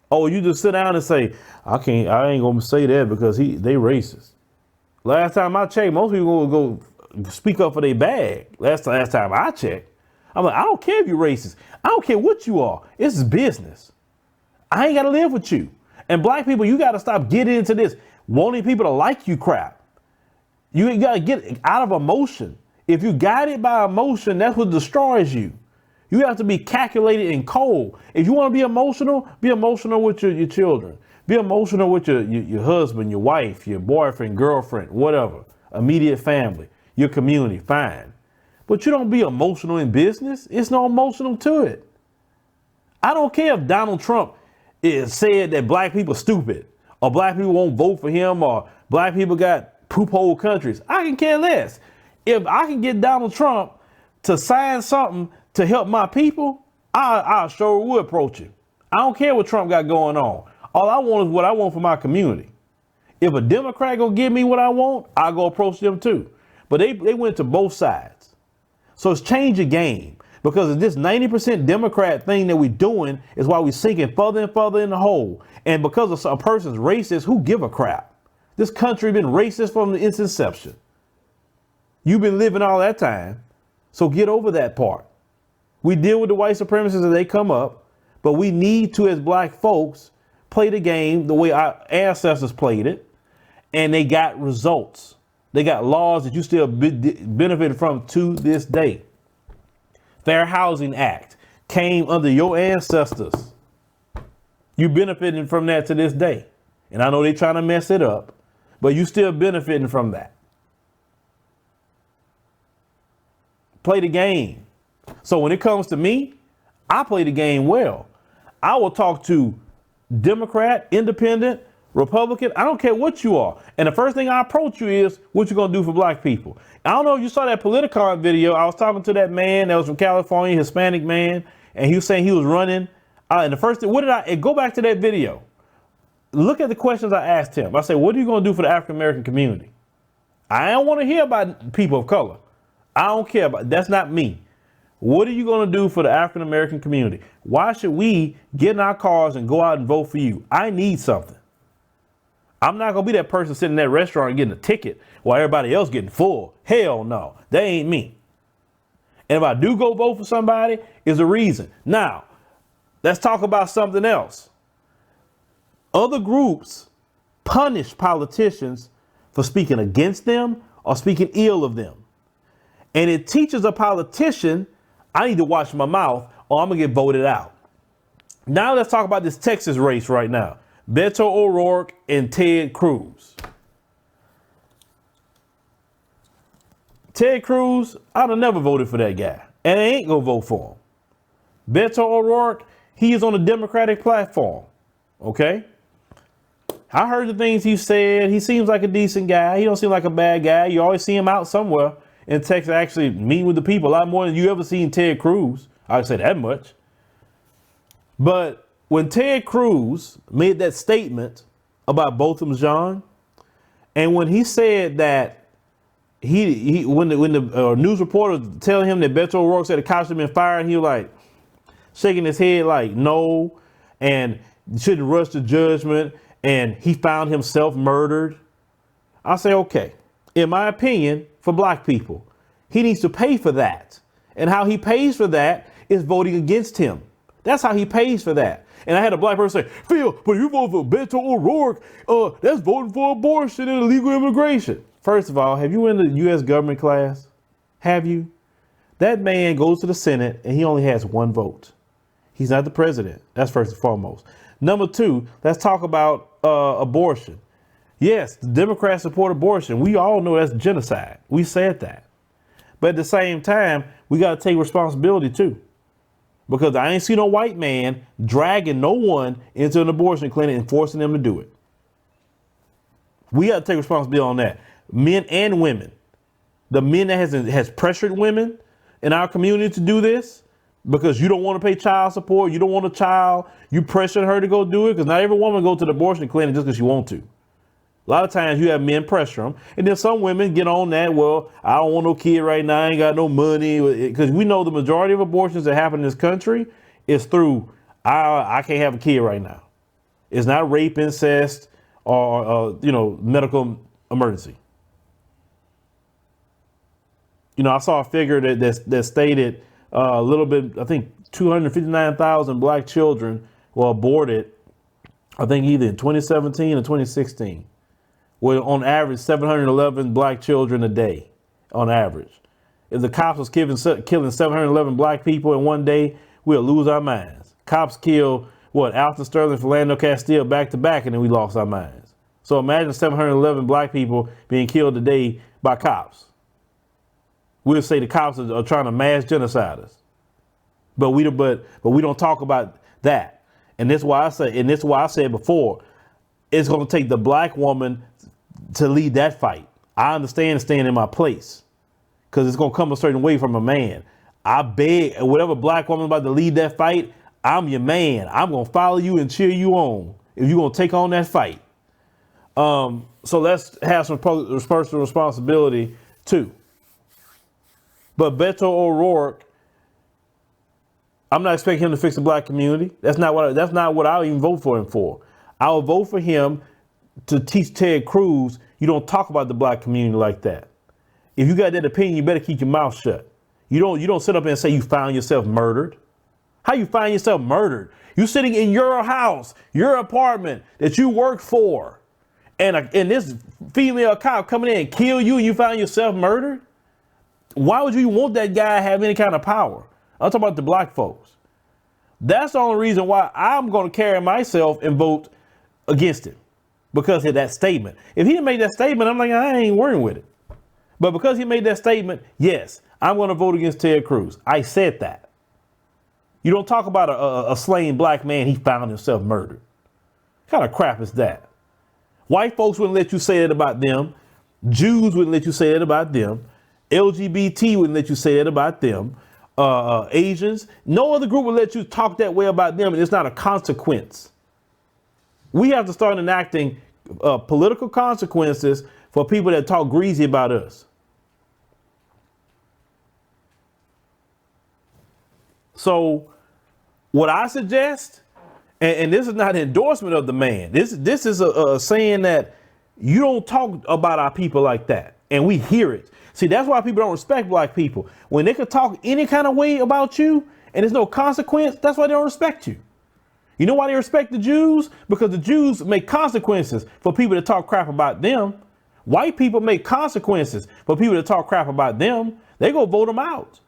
[SPEAKER 1] Or you just sit down and say, I ain't gonna say that because they racist. Last time I checked, most people will go speak up for their bag. Last time I checked. I'm like, I don't care if you're racist. I don't care what you are. This is business. I ain't got to live with you. And black people, you got to stop getting into this wanting people to like you crap. You got to get out of emotion. If you guided by emotion, that's what destroys you. You have to be calculated and cold. If you want to be emotional with your children. Be emotional with your husband, your wife, your boyfriend, girlfriend, whatever, immediate family, your community, fine. But you don't be emotional in business. It's no emotional to it. I don't care if Donald Trump said that black people are stupid or black people won't vote for him or black people got poop hole countries. I can care less. If I can get Donald Trump to sign something to help my people, I sure would approach him. I don't care what Trump got going on. All I want is what I want for my community. If a Democrat gonna give me what I want, I'll go approach them too. But they went to both sides. So it's change the game, because of this 90% Democrat thing that we're doing is why we're sinking further and further in the hole. And because of a person's racist, who give a crap? This country been racist from its inception. You've been living all that time. So get over that part. We deal with the white supremacists as they come up, but we need to, as black folks, play the game the way our ancestors played it, and they got results. They got laws that you still benefited from to this day. Fair Housing Act came under your ancestors. You benefiting from that to this day. And I know they're trying to mess it up, but you still benefiting from that. Play the game. So when it comes to me, I play the game well. I will talk to Democrat, Independent, Republican. I don't care what you are. And the first thing I approach you is what you gonna do for black people. I don't know if you saw that Politicon video. I was talking to that man that was from California, Hispanic man, and he was saying he was running. And the first thing, go back to that video. Look at the questions I asked him. I said, what are you gonna do for the African American community? I don't want to hear about people of color. I don't care about, that's not me. What are you going to do for the African American community? Why should we get in our cars and go out and vote for you? I need something. I'm not going to be that person sitting in that restaurant getting a ticket while everybody else getting full. Hell no, that ain't me. And if I do go vote for somebody, is a reason. Now, let's talk about something else. Other groups punish politicians for speaking against them or speaking ill of them. And it teaches a politician, I need to watch my mouth or I'm going to get voted out. Now let's talk about this Texas race right now. Beto O'Rourke and Ted Cruz. Ted Cruz, I'd have never voted for that guy. And I ain't going to vote for him. Beto O'Rourke, he is on a Democratic platform. Okay? I heard the things he said. He seems like a decent guy. He don't seem like a bad guy. You always see him out somewhere in Texas actually meeting with the people a lot more than you ever seen Ted Cruz. I would say that much. But when Ted Cruz made that statement about Botham Jean, and when he said that when the news reporter telling him that Beto O'Rourke said the cops had been fired, he was like shaking his head like no, and shouldn't rush to judgment, and he found himself murdered. I say, okay, in my opinion, for black people, he needs to pay for that. And how he pays for that is voting against him. That's how he pays for that. And I had a black person say, Phil, but if you vote for Beto O'Rourke, that's voting for abortion and illegal immigration. First of all, have you been in the U.S. government class? Have you? That man goes to the Senate and he only has one vote. He's not the president. That's first and foremost. Number two, let's talk about abortion. Yes, the Democrats support abortion. We all know that's genocide. We said that. But at the same time, we got to take responsibility too. Because I ain't seen no white man dragging no one into an abortion clinic and forcing them to do it. We got to take responsibility on that. Men and women. The men that has pressured women in our community to do this because you don't want to pay child support. You don't want a child. You pressuring her to go do it because not every woman go to the abortion clinic just because she want to. A lot of times you have men pressure them. And then some women get on that, well, I don't want no kid right now. I ain't got no money. Because we know the majority of abortions that happen in this country is through, I can't have a kid right now. It's not rape, incest, or medical emergency. I saw a figure that stated a little bit, I think 259,000 black children were aborted, I think either in 2017 or 2016. With on average 711 black children a day, on average. If the cops was killing 711 black people in one day, we'll lose our minds. Cops kill Alton Sterling, Philando Castile back to back, and then we lost our minds. So imagine 711 black people being killed today by cops. We'll say the cops are trying to mass genocide us, but we don't talk about that. And that's why I said before, it's going to take the black woman to lead that fight. I understand staying in my place because it's going to come a certain way from a man. I beg, whatever black woman about to lead that fight, I'm your man. I'm going to follow you and cheer you on if you're going to take on that fight. So let's have some personal responsibility too. But Beto O'Rourke, I'm not expecting him to fix the black community. That's not what I'll even vote for him for. I'll vote for him to teach Ted Cruz, you don't talk about the black community like that. If you got that opinion, you better keep your mouth shut. You don't sit up and say you found yourself murdered. How you find yourself murdered? You sitting in your house, your apartment that you worked for, and this female cop coming in and kill you and you find yourself murdered? Why would you want that guy to have any kind of power? I'm talking about the black folks. That's the only reason why I'm going to carry myself and vote against him, because of that statement. If he didn't make that statement, I'm like, I ain't worrying with it. But because he made that statement, yes, I'm going to vote against Ted Cruz. I said that. You don't talk about a slain black man, he found himself murdered. What kind of crap is that? White folks wouldn't let you say that about them. Jews wouldn't let you say that about them. LGBT wouldn't let you say that about them. Asians, no other group would let you talk that way about them, and it's not a consequence. We have to start enacting political consequences for people that talk greasy about us. So what I suggest, and this is not an endorsement of the man, this is a saying that you don't talk about our people like that, and we hear it. See, that's why people don't respect black people. When they can talk any kind of way about you and there's no consequence, that's why they don't respect you. You know why they respect the Jews? Because the Jews make consequences for people that talk crap about them. White people make consequences for people that talk crap about them. They go vote them out.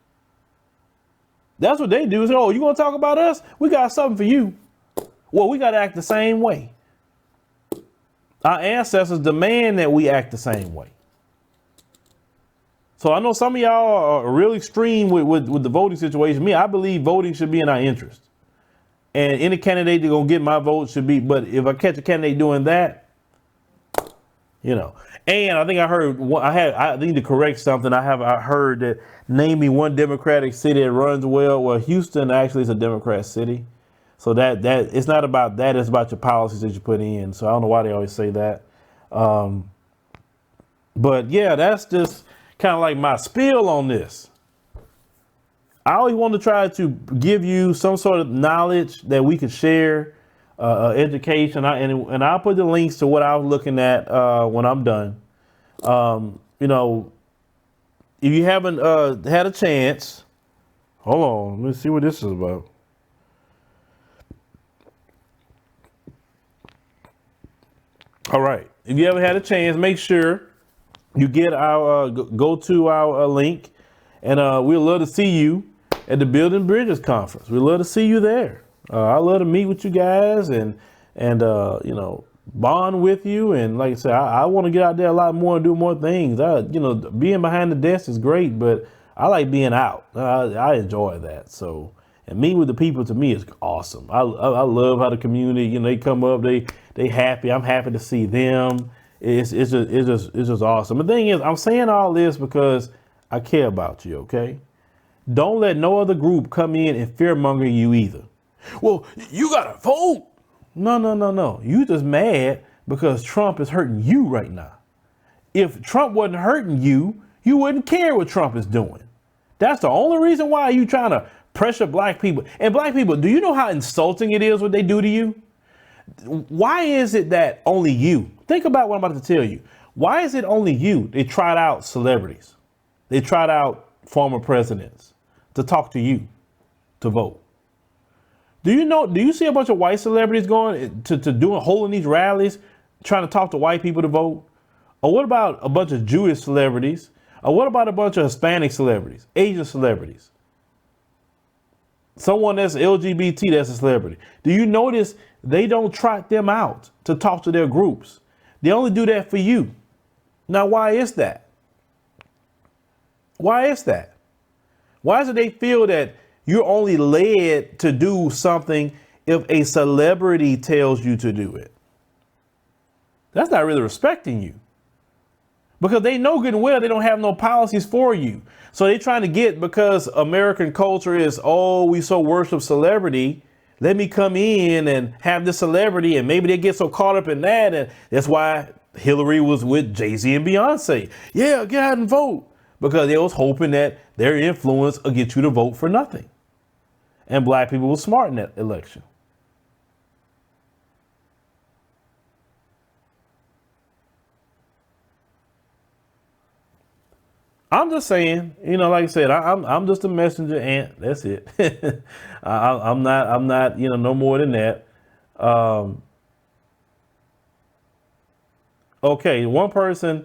[SPEAKER 1] That's what they do. Say, oh, you want to talk about us? We got something for you. Well, we got to act the same way. Our ancestors demand that we act the same way. So I know some of y'all are real extreme with the voting situation. Me, I believe voting should be in our interest. And any candidate that's going to get my vote should be. But if I catch a candidate doing that, you know. And I think I heard, I need to correct something. I heard that name me one Democratic city that runs well. Well, Houston actually is a Democrat city. So that it's not about that. It's about your policies that you put in. So I don't know why they always say that. But yeah, that's just kind of like my spiel on this. I always want to try to give you some sort of knowledge that we could share, education, and I'll put the links to what I was looking at when I'm done. You know, if you haven't had a chance, hold on, let's see what this is about. All right, if you haven't had a chance, make sure you get our go to our link, and we'd love to see you at the Building Bridges Conference. We'd love to see you there. I love to meet with you guys and you know, bond with you. And like I said, I want to get out there a lot more and do more things. You know, being behind the desk is great, but I like being out. I enjoy that. So, and meeting with the people to me is awesome. I love how the community, you know, they come up, they happy. I'm happy to see them. It's just awesome. The thing is, I'm saying all this because I care about you. Okay. Don't let no other group come in and fearmonger you either. Well, you gotta vote. No. You just mad because Trump is hurting you right now. If Trump wasn't hurting you, you wouldn't care what Trump is doing. That's the only reason why you trying to pressure black people. And black people, do you know how insulting it is what they do to you? Why is it that only you? Think about what I'm about to tell you. Why is it only you? They tried out celebrities. They tried out former presidents to talk to you to vote. Do you see a bunch of white celebrities going to doing holding these rallies, trying to talk to white people to vote? Or what about a bunch of Jewish celebrities? Or what about a bunch of Hispanic celebrities, Asian celebrities? Someone that's LGBT that's a celebrity. Do you notice they don't trot them out to talk to their groups? They only do that for you. Now, why is that? Why is that? Why is it they feel that you're only led to do something if a celebrity tells you to do it? That's not really respecting you. Because they know good and well they don't have no policies for you. So they're trying to get, because American culture is, oh, we so worship celebrity, let me come in and have this celebrity, and maybe they get so caught up in that. And that's why Hillary was with Jay-Z and Beyonce. Yeah, get out and vote. Because they was hoping that their influence will get you to vote for nothing. And black people were smart in that election. I'm just saying, like I said, I'm just a messenger ant. That's it. I'm not, no more than that. Okay, one person,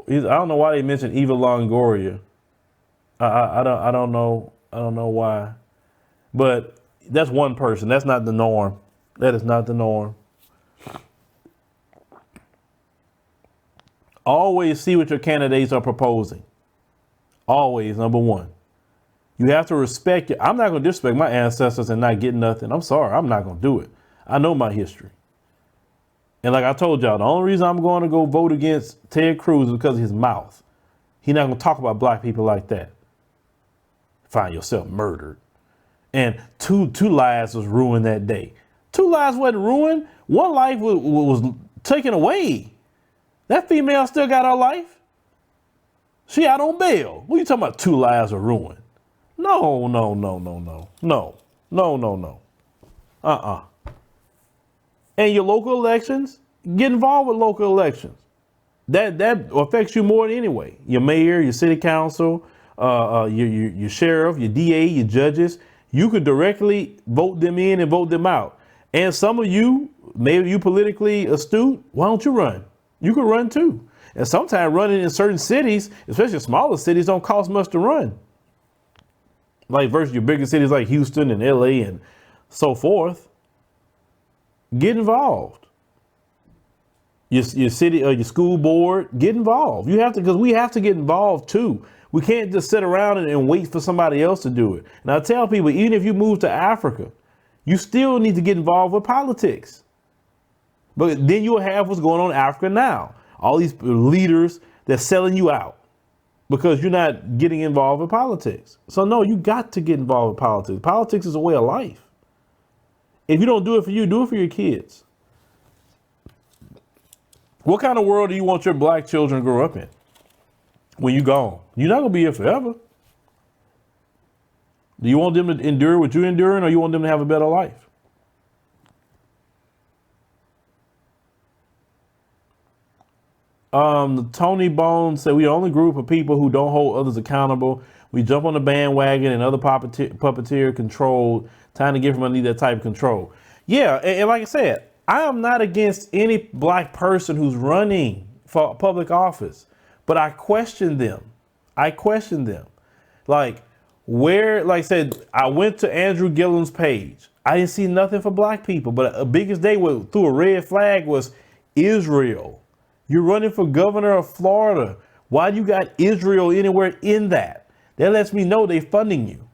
[SPEAKER 1] I don't know why they mentioned Eva Longoria. I don't know why, but that's one person. That's not the norm. That is not the norm. Always see what your candidates are proposing. Always, number one. You have to respect it. I'm not going to disrespect my ancestors and not get nothing. I'm sorry. I'm not going to do it. I know my history. And like I told y'all, the only reason I'm going to go vote against Ted Cruz is because of his mouth. He's not going to talk about black people like that. Find yourself murdered. And two lives was ruined that day. 2 lives wasn't ruined. One life was taken away. That female still got her life. She out on bail. What are you talking about? 2 lives are ruined. No. And your local elections, get involved with local elections. That affects you more than anyway. Your mayor, your city council, your sheriff, your DA, your judges. You could directly vote them in and vote them out. And some of you, maybe you politically astute, why don't you run? You could run too. And sometimes running in certain cities, especially smaller cities, don't cost much to run. Like versus your bigger cities like Houston and LA and so forth. Get involved. Your city or your school board, get involved. You have to, because we have to get involved too. We can't just sit around and wait for somebody else to do it. And I tell people, even if you move to Africa, you still need to get involved with politics. But then you'll have what's going on in Africa now. All these leaders that's selling you out because you're not getting involved with politics. So no, you got to get involved with politics. Politics is a way of life. If you don't do it for you, do it for your kids. What kind of world do you want your black children to grow up in when you're gone? You're not going to be here forever. Do you want them to endure what you're enduring, or you want them to have a better life? Tony Bones said, we are the only group of people who don't hold others accountable. We jump on the bandwagon and other puppeteer control, trying to get from underneath that type of control. Yeah, and like I said, I am not against any black person who's running for public office, but I question them. Like I said, I went to Andrew Gillum's page. I didn't see nothing for black people, but the biggest day through a red flag was Israel. You're running for governor of Florida. Why do you got Israel anywhere in that? That lets me know they funding you.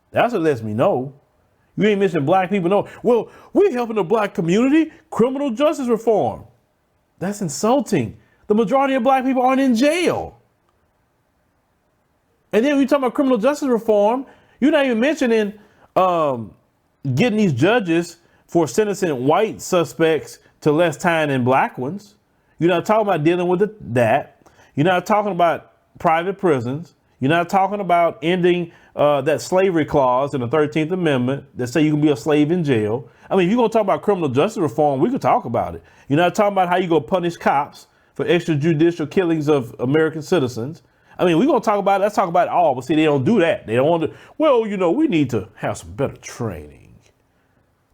[SPEAKER 1] That's what lets me know. You ain't mentioning black people. No. Well, we're helping the black community. Criminal justice reform. That's insulting. The majority of black people aren't in jail. And then when you talk about criminal justice reform, you're not even mentioning getting these judges for sentencing white suspects to less time than black ones. You're not talking about dealing with that. You're not talking about private prisons. You're not talking about ending that slavery clause in the 13th Amendment that say you can be a slave in jail. I mean, if you're going to talk about criminal justice reform, we could talk about it. You're not talking about how you go punish cops for extrajudicial killings of American citizens. I mean, we're going to talk about it. Let's talk about it all. But see, they don't do that. They don't want to. Well, we need to have some better training.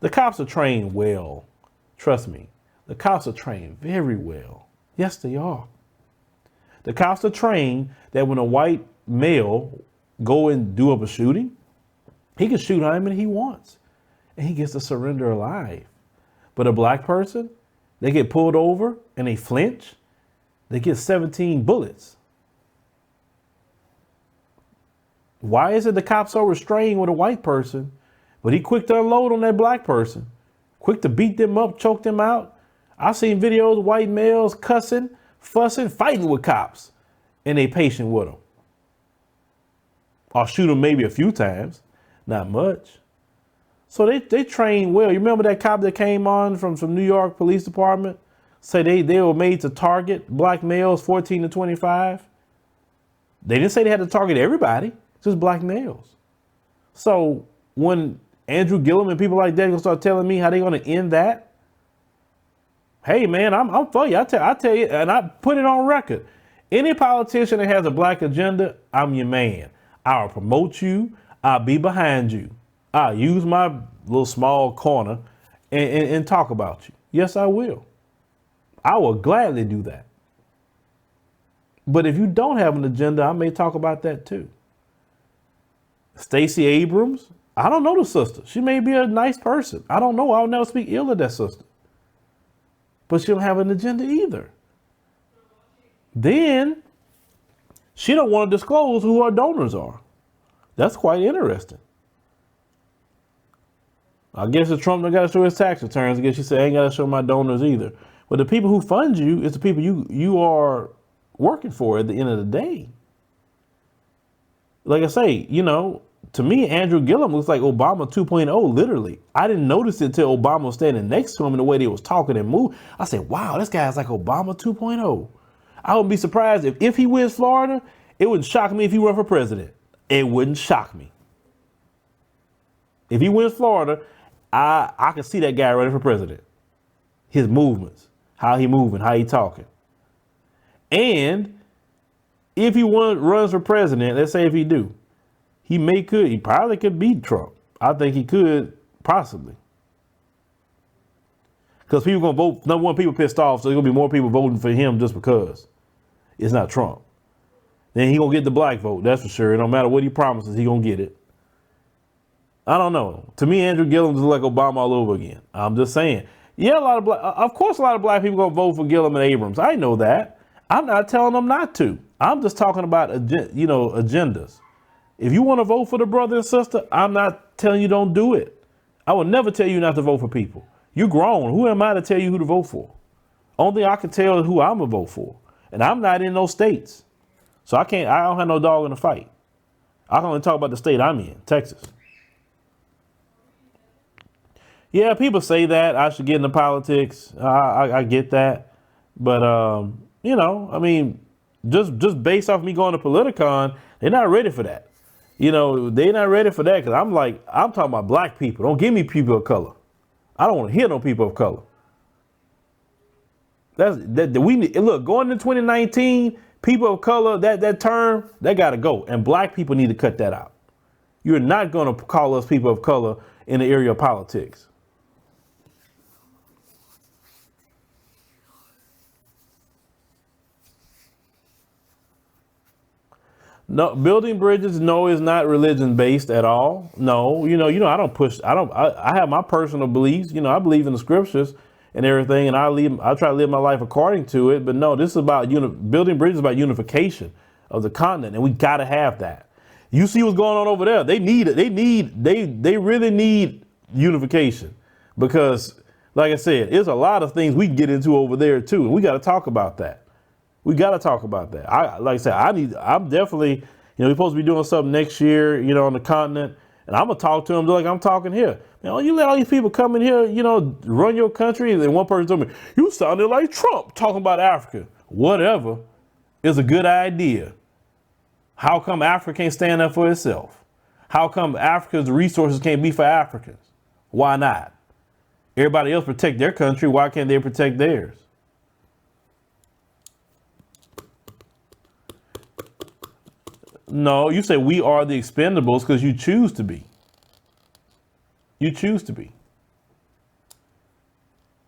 [SPEAKER 1] The cops are trained well. Trust me. The cops are trained very well. Yes, they are. The cops are trained that when a white male go and do up a shooting, he can shoot how many he wants. And he gets to surrender alive. But a black person, they get pulled over and they flinch. They get 17 bullets. Why is it the cops so restrained with a white person, but he quick to unload on that black person, quick to beat them up, choke them out? I've seen videos of white males cussing, fussing, fighting with cops, and they patient with them. I'll shoot them maybe a few times, not much. So they train well. You remember that cop that came on from New York Police Department? Say they were made to target black males 14 to 25. They didn't say they had to target everybody, just black males. So when Andrew Gillum and people like that are gonna start telling me how they're gonna end that, hey man, I'm for you. I tell you, and I put it on record. Any politician that has a black agenda, I'm your man. I'll promote you. I'll be behind you. I'll use my little small corner and talk about you. Yes, I will. I will gladly do that. But if you don't have an agenda, I may talk about that too. Stacey Abrams, I don't know the sister. She may be a nice person. I don't know. I'll never speak ill of that sister. But she don't have an agenda either. Then she don't want to disclose who her donors are. That's quite interesting. I guess if Trump don't got to show his tax returns, I guess she said, I ain't got to show my donors either. But the people who fund you is the people you are working for at the end of the day. Like I say, to me, Andrew Gillum looks like Obama 2.0, literally. I didn't notice it until Obama was standing next to him and the way they was talking and moving. I said, wow, this guy's like Obama 2.0. I wouldn't be surprised if he wins Florida. It wouldn't shock me if he run for president. It wouldn't shock me. If he wins Florida, I can see that guy running for president. His movements, how he moving, how he talking. And if he runs for president, let's say if he do, he probably could beat Trump. I think he could possibly. Because people going to vote, number one, people pissed off, so there's going to be more people voting for him just because it's not Trump. Then he going to get the black vote, that's for sure. No matter what he promises, he going to get it. I don't know. To me, Andrew Gillum is like Obama all over again. I'm just saying. Yeah, of course a lot of black people going to vote for Gillum and Abrams. I know that. I'm not telling them not to. I'm just talking about, agendas. If you want to vote for the brother and sister, I'm not telling you don't do it. I will never tell you not to vote for people. You're grown. Who am I to tell you who to vote for? Only thing I can tell is who I'm going to vote for. And I'm not in those states. So I don't have no dog in the fight. I can only talk about the state I'm in, Texas. Yeah, people say that I should get into politics. I get that. But, just based off me going to Politicon, they're not ready for that. They're not ready for that because I'm talking about black people. Don't give me people of color. I don't want to hear no people of color. Look, going into 2019, people of color, that term, that got to go. And black people need to cut that out. You're not going to call us people of color in the area of politics. No, building bridges, no, is not religion based at all. No, I have my personal beliefs. I believe in the scriptures and everything, and I try to live my life according to it. But no, this is about building bridges, about unification of the continent, and we got to have that. You see what's going on over there. They really need unification because, like I said, there's a lot of things we can get into over there too, and we got to talk about that. We got to talk about that. I'm definitely, we're supposed to be doing something next year, on the continent. And I'm going to talk to them like I'm talking here. You let all these people come in here, run your country. And one person told me, you sounded like Trump talking about Africa. Whatever is a good idea. How come Africa can't stand up for itself? How come Africa's resources can't be for Africans? Why not? Everybody else protect their country. Why can't they protect theirs? No, you say we are the expendables because you choose to be. You choose to be.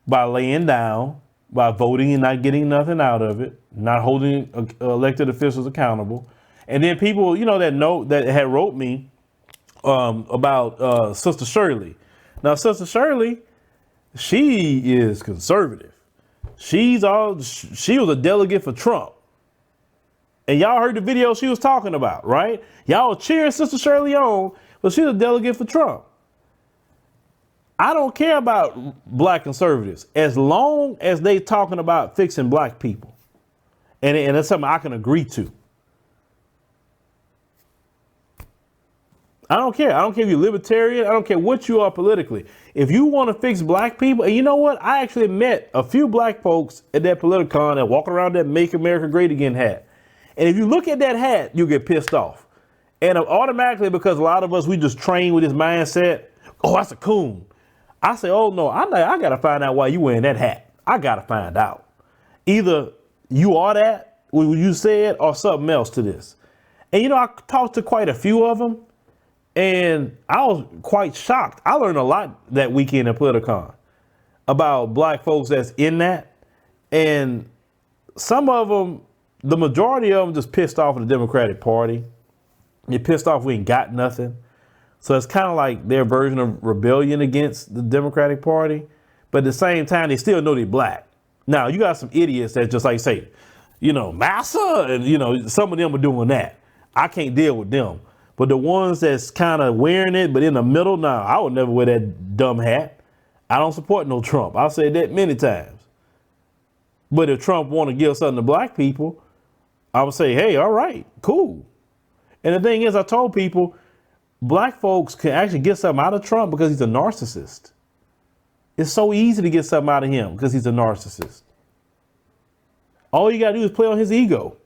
[SPEAKER 1] By laying down, by voting and not getting nothing out of it, not holding elected officials accountable. And then people, that had wrote me about Sister Shirley. Now, Sister Shirley, she is conservative. She was a delegate for Trump. And y'all heard the video she was talking about, right? Y'all were cheering Sister Shirley on, but she's a delegate for Trump. I don't care about black conservatives as long as they talking about fixing black people. And that's something I can agree to. I don't care. I don't care if you're libertarian. I don't care what you are politically. If you want to fix black people, and you know what? I actually met a few black folks at that Politicon that walk around that Make America Great Again hat. And if you look at that hat, you get pissed off. And automatically, because a lot of us, we just train with this mindset, oh, that's a coon. I say, oh, no, I got to find out why you wearing that hat. I got to find out. Either you are that, what you said, or something else to this. And, I talked to quite a few of them. And I was quite shocked. I learned a lot that weekend at Politicon about black folks that's in that. And some of them, the majority of them just pissed off at the Democratic Party. They're pissed off we ain't got nothing. So it's kind of like their version of rebellion against the Democratic Party. But at the same time, they still know they're black. Now, you got some idiots that just like say, massa, and, some of them are doing that. I can't deal with them. But the ones that's kind of wearing it, but in the middle, nah, I would never wear that dumb hat. I don't support no Trump. I've said that many times. But if Trump want to give something to black people, I would say, hey, all right, cool. And the thing is, I told people, black folks can actually get something out of Trump because he's a narcissist. It's so easy to get something out of him because he's a narcissist. All you got to do is play on his ego.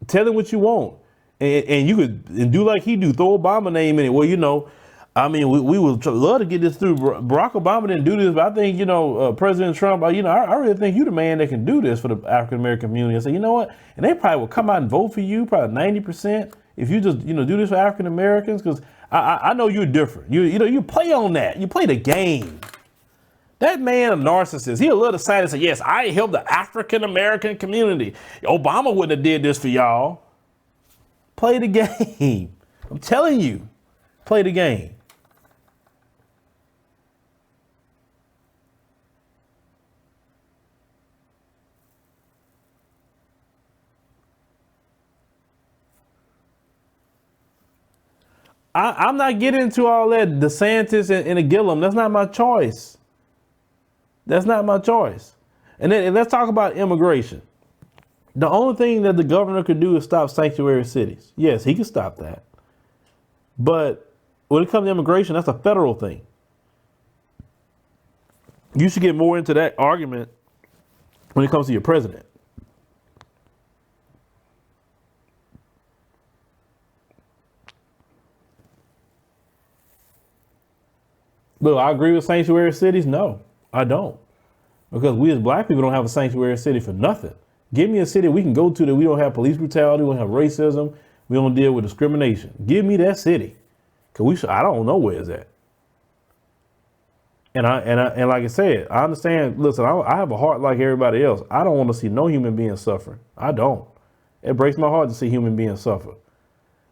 [SPEAKER 1] Tell him what you want. And you could do like he do, throw Obama name in it. Well, we would love to get this through. Barack Obama didn't do this, but I think, President Trump, I really think you're the man that can do this for the African-American community. I say, you know what? And they probably will come out and vote for you, probably 90%, if you just, do this for African-Americans, because I know you're different. You play on that. You play the game. That man a narcissist. He'll love to sign and say, yes, I help the African-American community. Obama wouldn't have did this for y'all. Play the game. I'm telling you, play the game. I'm not getting into all that DeSantis and the Gillum. That's not my choice. That's not my choice. And then let's talk about immigration. The only thing that the governor could do is stop sanctuary cities. Yes, he can stop that. But when it comes to immigration, that's a federal thing. You should get more into that argument when it comes to your president. Look, I agree with sanctuary cities. No, I don't. Because we as black people don't have a sanctuary city for nothing. Give me a city we can go to that we don't have police brutality, we don't have racism, we don't deal with discrimination. Give me that city. Cause I don't know where it's at. And like I said, I understand, listen, I have a heart like everybody else. I don't want to see no human being suffering. I don't. It breaks my heart to see human beings suffer.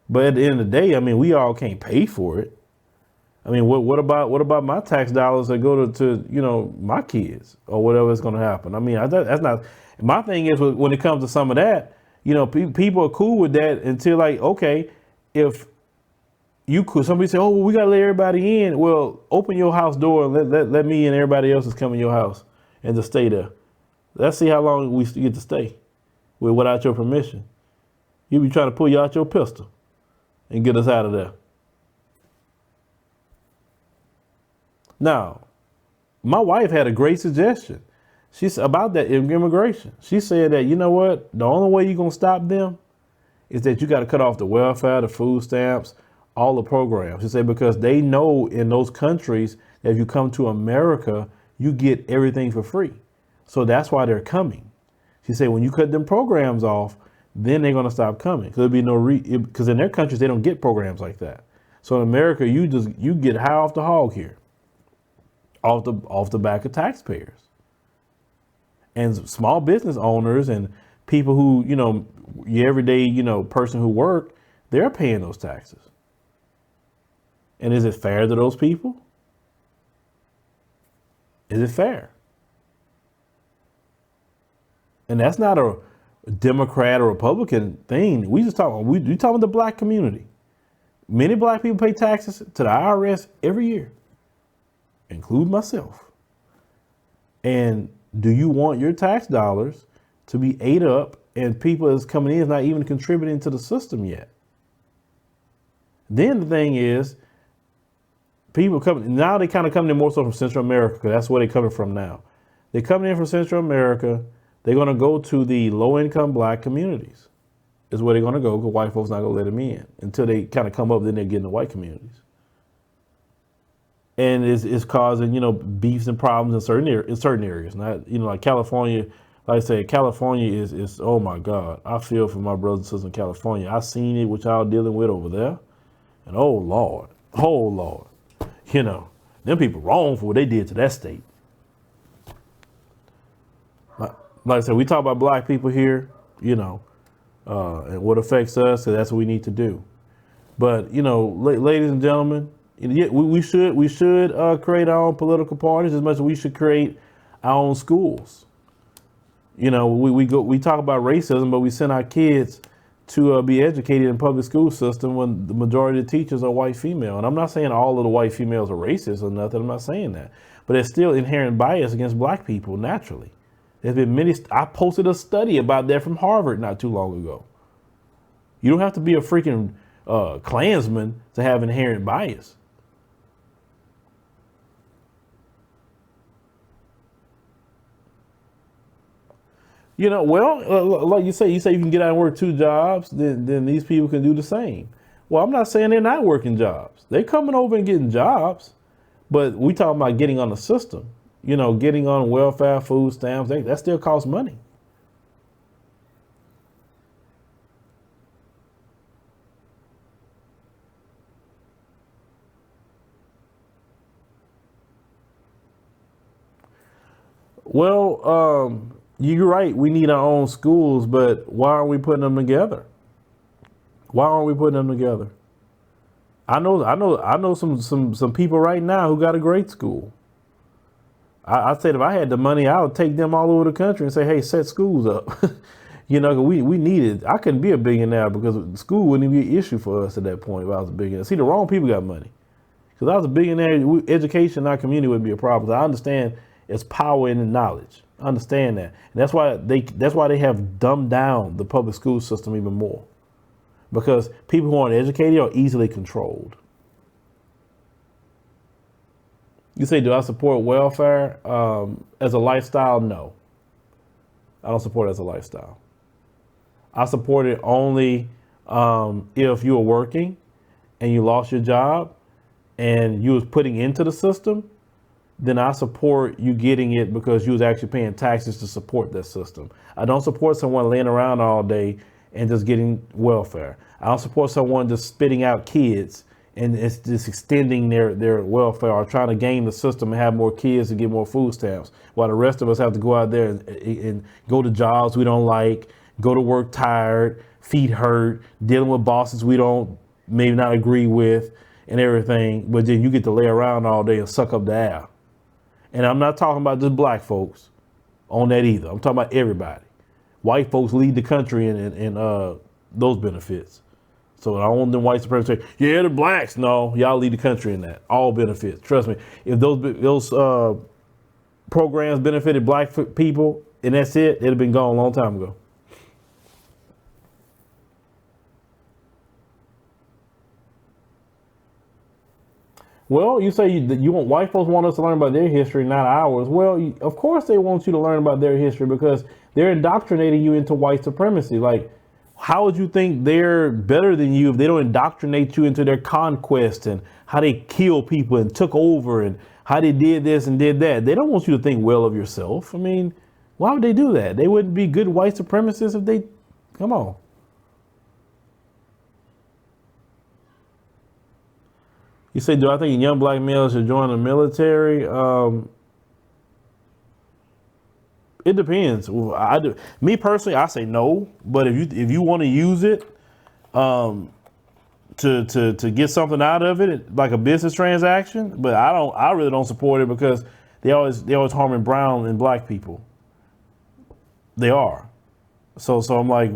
[SPEAKER 1] But at the end of the day, we all can't pay for it. What about my tax dollars that go to my kids or whatever is going to happen? That's not, my thing is when it comes to some of that, people are cool with that until like, okay, if you could, somebody say, oh, well, we got to let everybody in. Well, open your house door and let me and everybody else that's come in your house and just stay there. Let's see how long we get to stay without your permission. You be trying to pull you out your pistol and get us out of there. Now, my wife had a great suggestion. She's about that immigration. She said that, you know what? The only way you're going to stop them is that you got to cut off the welfare, the food stamps, all the programs. She said because they know in those countries that if you come to America, you get everything for free. So that's why they're coming. She said when you cut them programs off, then they're going to stop coming. Because there'll be no because in their countries they don't get programs like that. So in America, you get high off the hog here, off the back of taxpayers and small business owners and people who, your everyday, person who work, they're paying those taxes. And is it fair to those people? Is it fair? And that's not a Democrat or Republican thing. We talking about the black community. Many black people pay taxes to the IRS every year, including myself. And do you want your tax dollars to be ate up and people that's coming in is not even contributing to the system yet? Then the thing is, people coming now, they kind of coming in more so from Central America, because that's where they're coming from now. They're coming in from Central America. They're going to go to the low-income black communities. Is where they're going to go, because white folks not going to let them in until they kind of come up. Then they're getting the white communities, and it's causing beefs and problems in certain areas. Not like California. Like I say, California is oh my God. I feel for my brothers and sisters in California. I seen it what y'all dealing with over there, and oh Lord, them people wrong for what they did to that state. Like I said, we talk about black people here, and what affects us, so that's what we need to do. But ladies and gentlemen, we should create our own political parties as much as we should create our own schools. We talk about racism, but we send our kids to be educated in public school system when the majority of the teachers are white female. And I'm not saying all of the white females are racist or nothing. I'm not saying that, but there's still inherent bias against black people naturally. There's been I posted a study about that from Harvard not too long ago. You don't have to be a freaking Klansman to have inherent bias. Like you say you can get out and work 2 jobs, then these people can do the same. Well, I'm not saying they're not working jobs. They're coming over and getting jobs, but we talking about getting on the system. Getting on welfare, food stamps, that still costs money. Well, you're right. We need our own schools, but why aren't we putting them together? I know some people right now who got a great school. I said if I had the money, I would take them all over the country and say, hey, set schools up. We need it. I couldn't be a billionaire because school wouldn't be an issue for us at that point if I was a billionaire. See, the wrong people got money. Because I was a billionaire, education in our community would be a problem. I understand it's power in the knowledge. I understand that. And that's why they have dumbed down the public school system even more. Because people who aren't educated are easily controlled. You say, do I support welfare as a lifestyle? No. I don't support it as a lifestyle. I support it only if you were working and you lost your job and you was putting into the system, then I support you getting it because you was actually paying taxes to support that system. I don't support someone laying around all day and just getting welfare. I don't support someone just spitting out kids and it's just extending their welfare or trying to game the system and have more kids to get more food stamps, while the rest of us have to go out there and go to jobs we don't like, go to work tired, feet hurt, dealing with bosses we don't maybe not agree with and everything, but then you get to lay around all day and suck up the air. And I'm not talking about just black folks on that either. I'm talking about everybody. White folks lead the country in those benefits. So I don't want them white supremacists say, yeah, the blacks. No, y'all lead the country in that. All benefits. Trust me. If those programs benefited black people and that's it, it'd have been gone a long time ago. Well, you say you want white folks want us to learn about their history, not ours. Well, of course they want you to learn about their history because they're indoctrinating you into white supremacy. Like, how would you think they're better than you if they don't indoctrinate you into their conquest and how they killed people and took over and how they did this and did that? They don't want you to think well of yourself. I mean, why would they do that? They wouldn't be good white supremacists if they, come on. You say, do I think young black males should join the military? It depends. I do. Me personally, I say no. But if you want to use it to get something out of it, like a business transaction, but I really don't support it because they always harming brown and black people. They are. So I'm like,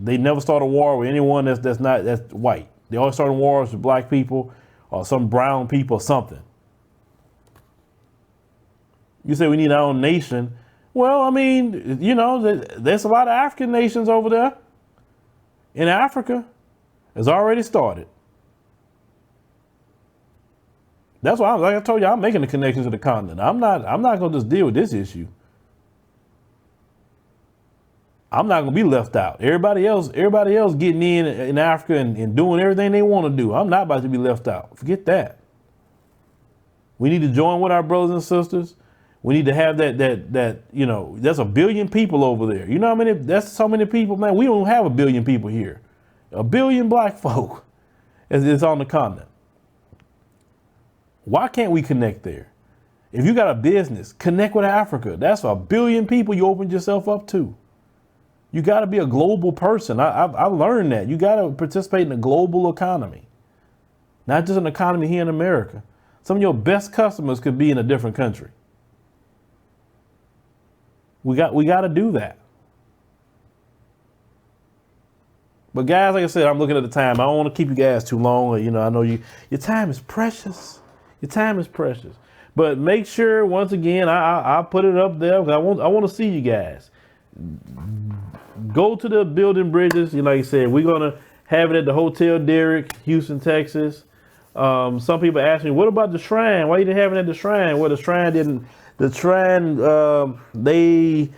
[SPEAKER 1] they never start a war with anyone that's white. They always start wars with black people or some brown people or something. You say we need our own nation. Well, I mean, you know, there's a lot of African nations over there in Africa. It's already started. That's why, like I told you, I'm making the connection to the continent. I'm not going to just deal with this issue. I'm not going to be left out. Everybody else getting in Africa and doing everything they want to do. I'm not about to be left out. Forget that. We need to join with our brothers and sisters. We need to have that, you know, there's 1 billion people over there. You know how many, that's so many people, man. We don't have 1 billion people here. 1 billion black folk is on the continent. Why can't we connect there? If you got a business, connect with Africa. That's 1 billion people you opened yourself up to. You got to be a global person. I've learned that. You got to participate in the global economy, not just an economy here in America. Some of your best customers could be in a different country. We got to do that. But guys, like I said, I'm looking at the time. I don't want to keep you guys too long. You know, I know your time is precious. Your time is precious. But make sure, once again, I'll put it up there because I want to see you guys. Go to the building bridges. Like I said, we're going to have it at the Hotel Derrick, Houston, Texas. Some people ask me, what about the Shrine? Why you didn't have it at the Shrine? Well, they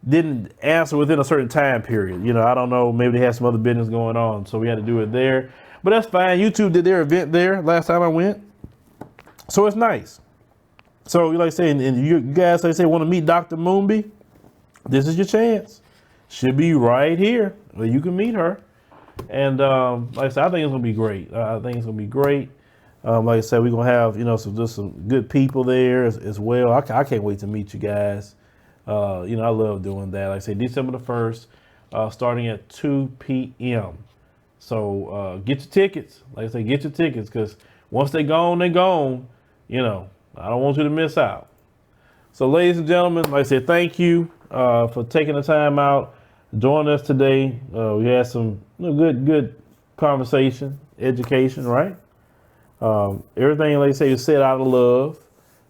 [SPEAKER 1] didn't answer within a certain time period. You know, I don't know. Maybe they had some other business going on, so we had to do it there. But that's fine. YouTube did their event there last time I went, so it's nice. So, like I say, and you guys, like I say, want to meet Dr. Moonby? This is your chance. Should be right here where you can meet her. And like I said, I think it's gonna be great. I think it's gonna be great. Like I said, we're gonna have, you know, some good people there as well. I can't wait to meet you guys. You know, I love doing that. Like I say, December the 1st, starting at 2 p.m. So get your tickets. Like I say, get your tickets, because once they're gone, they're gone. You know, I don't want you to miss out. So ladies and gentlemen, like I said, thank you for taking the time out, joining us today. We had some good conversation, education, right? Everything, like I say, is said out of love.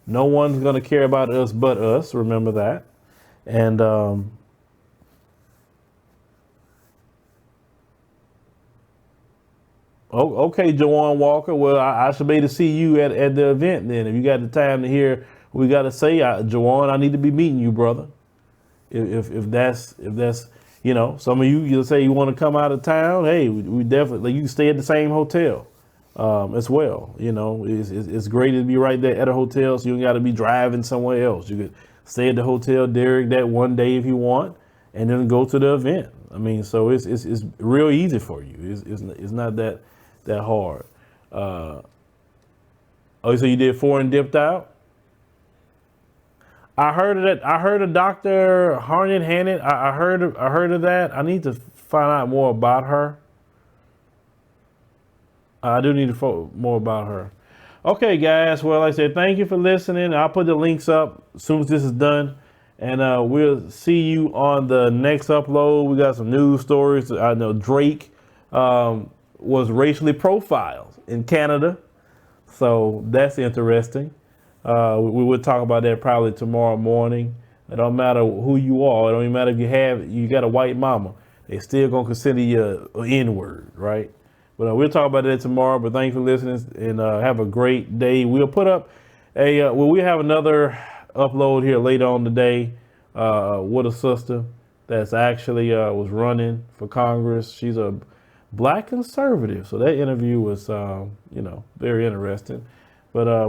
[SPEAKER 1] No one's going to care about us but us. Remember that. And okay, Jawan Walker. Well, I should be able to see you at the event then. If you got the time to hear what we got to say, Jawan, I need to be meeting you, brother. If that's you know, some of you'll say you want to come out of town. Hey, we definitely, you can stay at the same hotel as well. You know, it's great to be right there at a hotel, so you don't got to be driving somewhere else. You could stay at the Hotel Derrick that one day if you want, and then go to the event. I mean, so it's real easy for you. It's not that hard. Oh, so you did 4 and dipped out? I heard of that. I heard of Dr. Harnett Hannett. I heard of that. I need to find out more about her. I do need to find more about her. Okay, guys. Well, like I said, thank you for listening. I'll put the links up as soon as this is done. And we'll see you on the next upload. We got some news stories. I know Drake was racially profiled in Canada. So that's interesting. We will talk about that probably tomorrow morning. It don't matter who you are. It don't even matter if you got a white mama. They still gonna consider you an N-word, right? But we'll talk about that tomorrow. But thanks for listening, and have a great day. We'll put up we have another upload here later on today with a sister that's actually was running for Congress. She's a black conservative, so that interview was very interesting. But